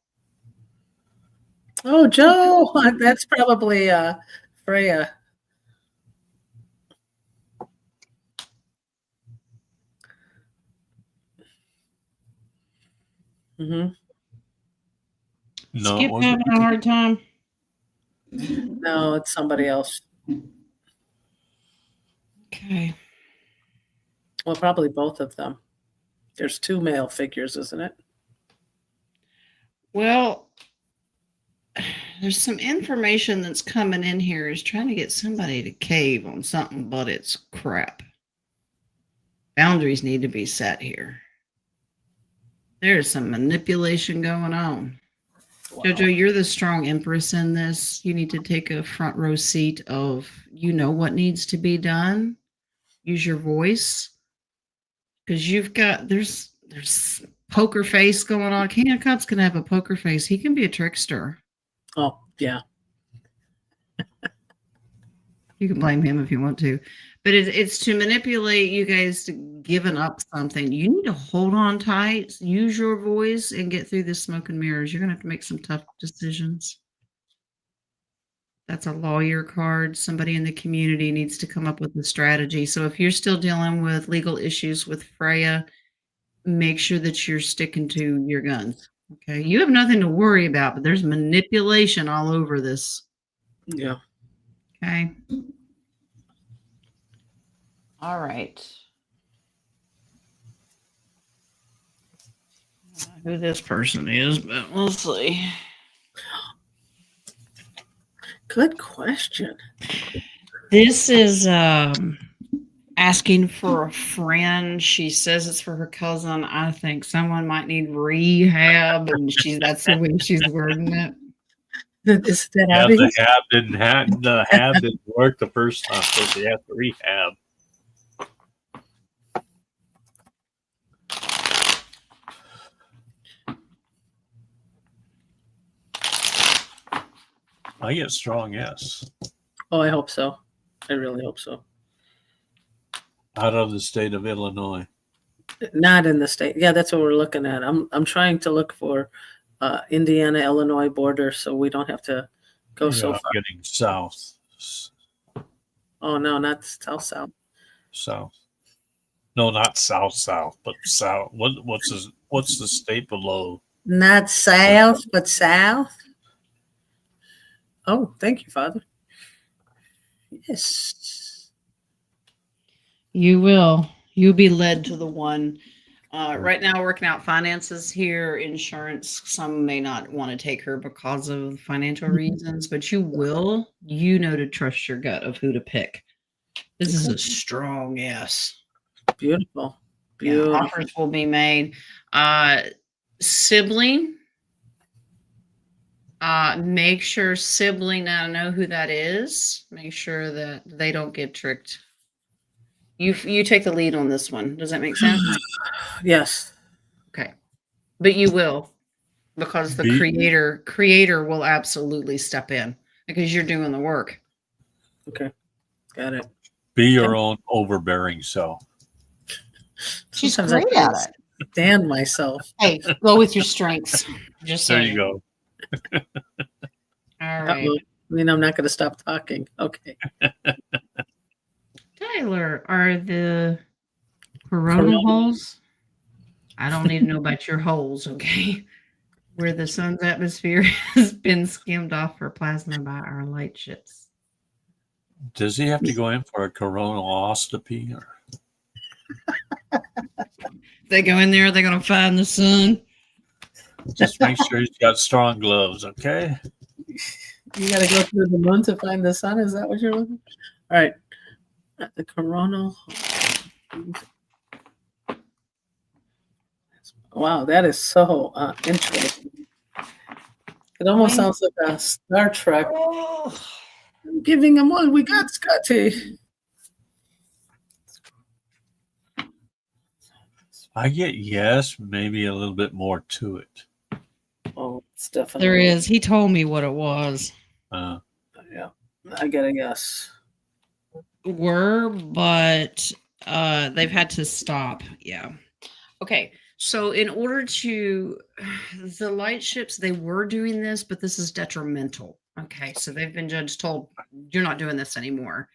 Oh, Joe. That's probably Freya. Mm-hmm. No, Skip having a hard time. No, it's somebody else. Okay. Well, probably both of them. There's 2 male figures, isn't it? Well, there's some information that's coming in here is trying to get somebody to cave on something, but it's crap. Boundaries need to be set here. There's some manipulation going on. Wow. Jojo, you're the strong empress in this. You need to take a front row seat of, you know, what needs to be done. Use your voice. Because there's poker face going on. King of Cups can have a poker face. He can be a trickster. Oh, yeah. You can blame him if you want to. But it's to manipulate you guys to giving up something. You need to hold on tight, use your voice, and get through this smoke and mirrors. You're going to have to make some tough decisions. That's a lawyer card. Somebody in the community needs to come up with a strategy. So if you're still dealing with legal issues with Freya, make sure that you're sticking to your guns. Okay. You have nothing to worry about, but there's manipulation all over this. Yeah. Okay. All right. I don't know who this person is, but we'll see. Good question. This is asking for a friend. She says it's for her cousin. I think someone might need rehab, and that's the way she's wording it. Is that Yeah, obvious? the hab didn't work the first time, so they have to rehab. I get strong yes. Oh, I hope so. I really hope so. Out of the state of Illinois. Not in the state. Yeah, that's what we're looking at. I'm trying to look for Indiana, Illinois border, so we don't have to go so Yeah, far. getting south. Oh no, not south. South. No, not south, but south. What's the state below? Not south, but south. Oh, thank you, Father. Yes. You will. You'll be led to the one. Right now, working out finances here, insurance. Some may not want to take her because of financial reasons, but you will. You know to trust your gut of who to pick. This is a strong yes. Beautiful. Yeah, Beautiful. offers will be made. Sibling. Make sure sibling. I know who that is. Make sure that they don't get tricked. You take the lead on this one. Does that make sense? Yes. Okay. But you will, because the creator will absolutely step in because you're doing the work. Okay. Got it. Be your own overbearing self. She's Sometimes I great can't at it. stand myself. Hey, go with your strengths. Just There saying. you go. All right. Uh-oh. I mean, I'm not going to stop talking. Okay. Tyler, are the corona holes? I don't need to know about your holes, okay? Where the sun's atmosphere has been skimmed off for plasma by our light ships. Does he have to go in for a colonoscopy? Or? They go in there, they're going to find the sun. Just make sure he's got strong gloves, okay? You got to go through the moon to find the sun. Is that what you're looking? All right. The coronal. Wow, that is so interesting. It almost sounds like a Star Trek. I'm giving them all we got, Scotty. I get yes, maybe a little bit more to it. Oh, it's definitely. There is. He told me what it was. Yeah, I get a yes. But they've had to stop. Yeah. Okay. So in order to the light ships, they were doing this, but this is detrimental. Okay. So they've been told you're not doing this anymore.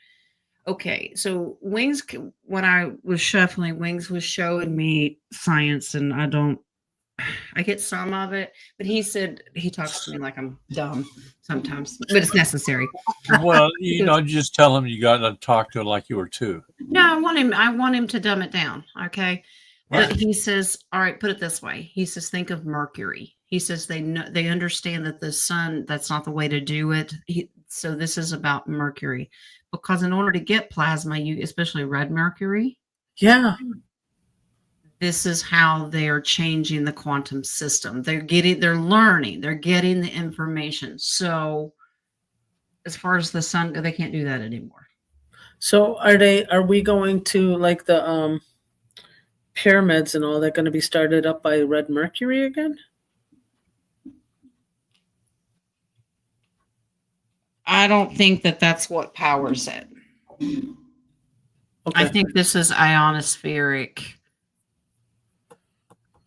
Okay. So Wings, when I was shuffling, Wings was showing me science, and I get some of it, but he said he talks to me like I'm dumb sometimes, but it's necessary. Well, just tell him you got to talk to him like you were two. No, I want him to dumb it down. Okay. But he says, all right, put it this way. He says, think of Mercury. He says they understand that the sun, that's not the way to do it. So this is about Mercury, because in order to get plasma, especially red mercury. Yeah. this is how they're changing the quantum system. They're learning, they're getting the information. So as far as the sun, they can't do that anymore. So are we going to, like, the pyramids and all that, going to be started up by Red Mercury again? I don't think that that's what powers it. Okay. I think this is ionospheric.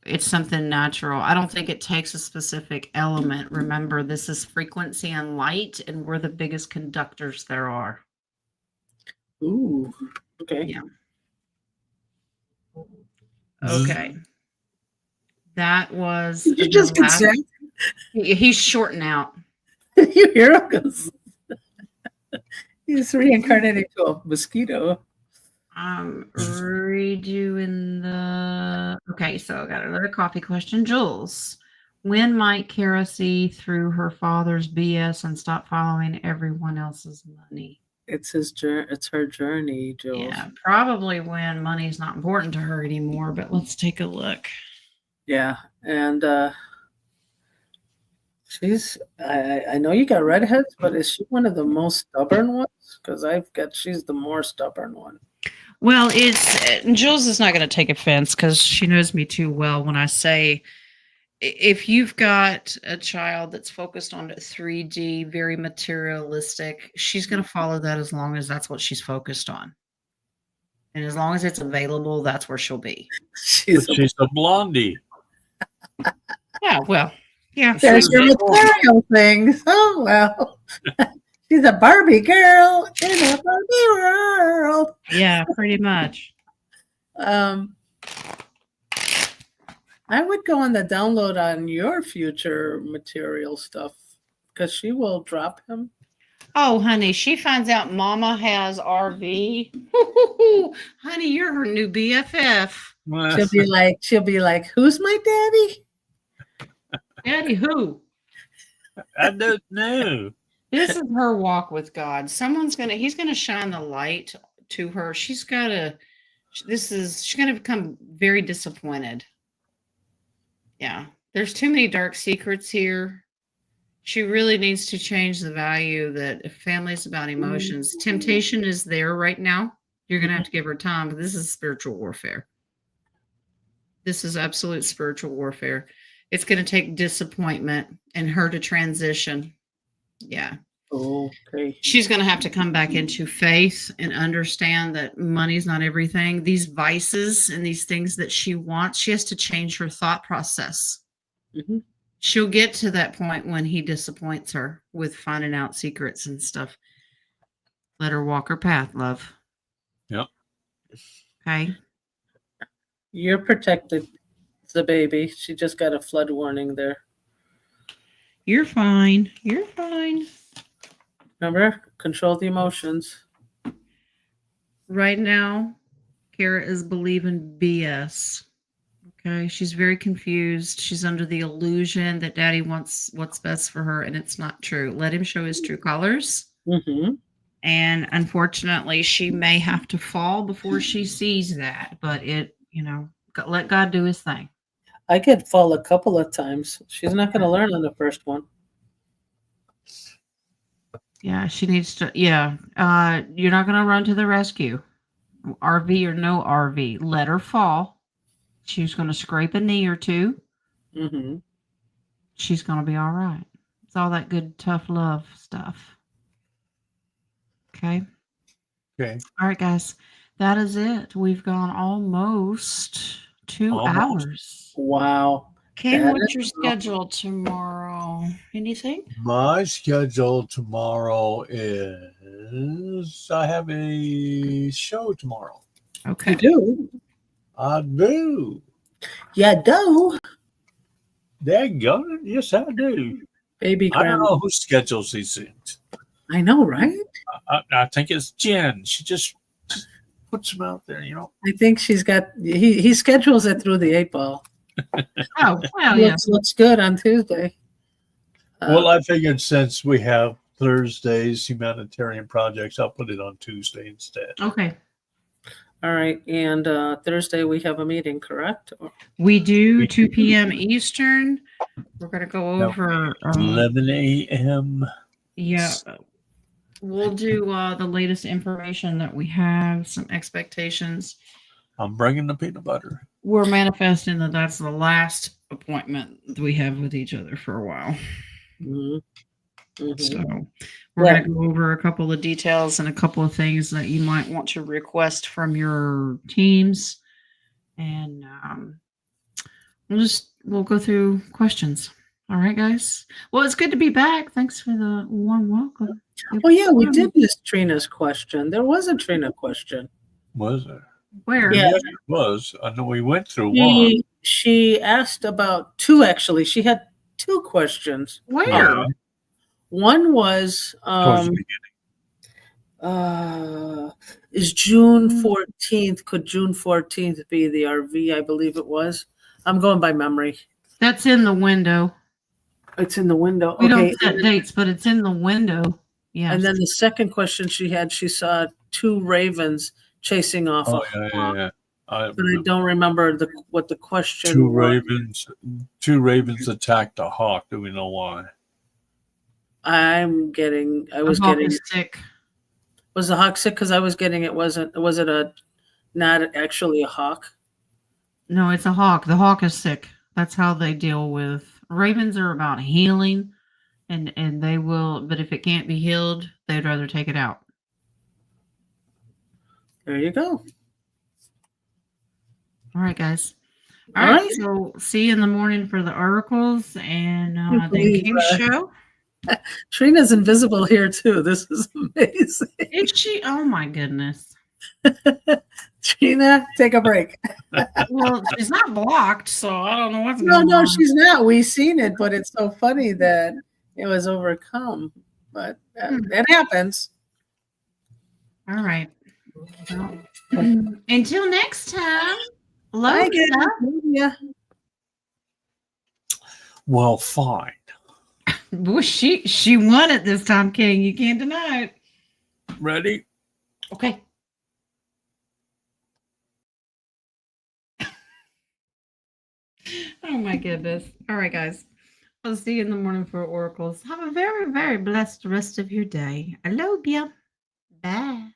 It's something natural. I don't think it takes a specific element. Remember, this is frequency and light, and we're the biggest conductors there are. Ooh. Okay. Yeah. Okay. That was Did you just get sick? He's shorting out. You hear him? 'Cause he's reincarnated to a mosquito. Redoing the. Okay, so I got another coffee question. Jules, when might Kara see through her father's BS and stop following everyone else's money? It's his journey. It's her journey, Jules. Yeah, probably when money's not important to her anymore. But let's take a look. Yeah, and she's. I know you got redheads, but is she one of the most stubborn ones? Because she's the more stubborn one. Well, Jules is not going to take offense because she knows me too well when I say, if you've got a child that's focused on 3D, very materialistic, she's going to follow that as long as that's what she's focused on. And as long as it's available, that's where she'll be. She's a blondie. Yeah, well, yeah. There's your material things. Oh, well. She's a Barbie girl in a Barbie world. Yeah, pretty much. I would go on the download on your future material stuff because she will drop him. Oh, honey, she finds out Mama has RV. Honey, you're her new BFF. She'll be like, who's my daddy? Daddy who? I don't know. This is her walk with God. He's gonna shine the light to her. She's gonna become very disappointed. Yeah. There's too many dark secrets here. She really needs to change the value that if family's about emotions. Temptation is there right now. You're gonna have to give her time, but this is spiritual warfare. This is absolute spiritual warfare. It's gonna take disappointment and her to transition. Yeah. Okay. She's going to have to come back into faith and understand that money's not everything. These vices and these things that she wants, she has to change her thought process. Mm-hmm. She'll get to that point when he disappoints her with finding out secrets and stuff. Let her walk her path, love. Yep. Okay. You're protected. It's the baby. She just got a flood warning there. You're fine. You're fine. Remember, control the emotions. Right now, Kara is believing BS. Okay, she's very confused. She's under the illusion that Daddy wants what's best for her, and it's not true. Let him show his true colors. Mm-hmm. And unfortunately, she may have to fall before she sees that. But let God do his thing. I could fall a couple of times. She's not going to learn on the first one. Yeah, she needs to. Yeah, you're not going to run to the rescue. RV or no RV, let her fall. She's going to scrape a knee or two. Mm-hmm. She's going to be all right. It's all that good, tough love stuff. Okay. Okay. All right, guys. That is it. We've gone almost 2 hours. Wow. Okay, what's your schedule tomorrow? Anything? My schedule tomorrow is I have a show tomorrow. Okay. You do? I do. Yeah, do. Daggone it. Yes, I do. Baby I don't grandma. know who schedules these things. I know, right? I think it's Jen. She just puts them out there, I think she's got, he schedules it through the 8-ball. Oh, well, yeah. Looks good on Tuesday. Well, I figured since we have Thursday's humanitarian projects, I'll put it on Tuesday instead. Okay. All right. And Thursday we have a meeting, correct? We do 2 p.m. Eastern. We're going to go Yep. over 11 a.m. Yeah. We'll do the latest information that we have, some expectations. I'm bringing the peanut butter. We're manifesting that that's the last appointment that we have with each other for a while. So we're going to go over a couple of details and a couple of things that you might want to request from your teams. And we'll go through questions. All right, guys. Well, it's good to be back. Thanks for the warm welcome. Oh, yeah, we did miss Trina's question. There was a Trina question. Was there? Where? Yeah. Yes, it was. I know we went through one. She asked about two, actually. She had two questions. Where? One was, Towards the beginning. is June 14th, could June 14th be the RV? I believe it was. I'm going by memory. That's in the window. It's in the window. We Okay. don't set dates, but it's in the window. Yeah. And then the second question she had, she saw two ravens chasing off a hawk. Yeah. But I don't remember what the question was. Two ravens attacked a hawk. Do we know why? I was getting sick. Was the hawk sick? Because I was getting was it not actually a hawk? No, it's a hawk. The hawk is sick. That's how they deal with ravens are about healing and they will, but if it can't be healed, they'd rather take it out. There you go. All right, guys. All right. So see you in the morning for the oracles and the game show. Trina's invisible here too. This is amazing. Is she? Oh my goodness. Trina, take a break. Well, she's not blocked, so I don't know what's going on. No, she's not. We've seen it, but it's so funny that it was overcome. But it happens. All right. Well, until next time. Love you. Well, fine. Well, she won it this time, King. You can't deny it. Ready? Okay. Oh my goodness. All right, guys. I'll see you in the morning for oracles. Have a very, very blessed rest of your day. I love you. Bye.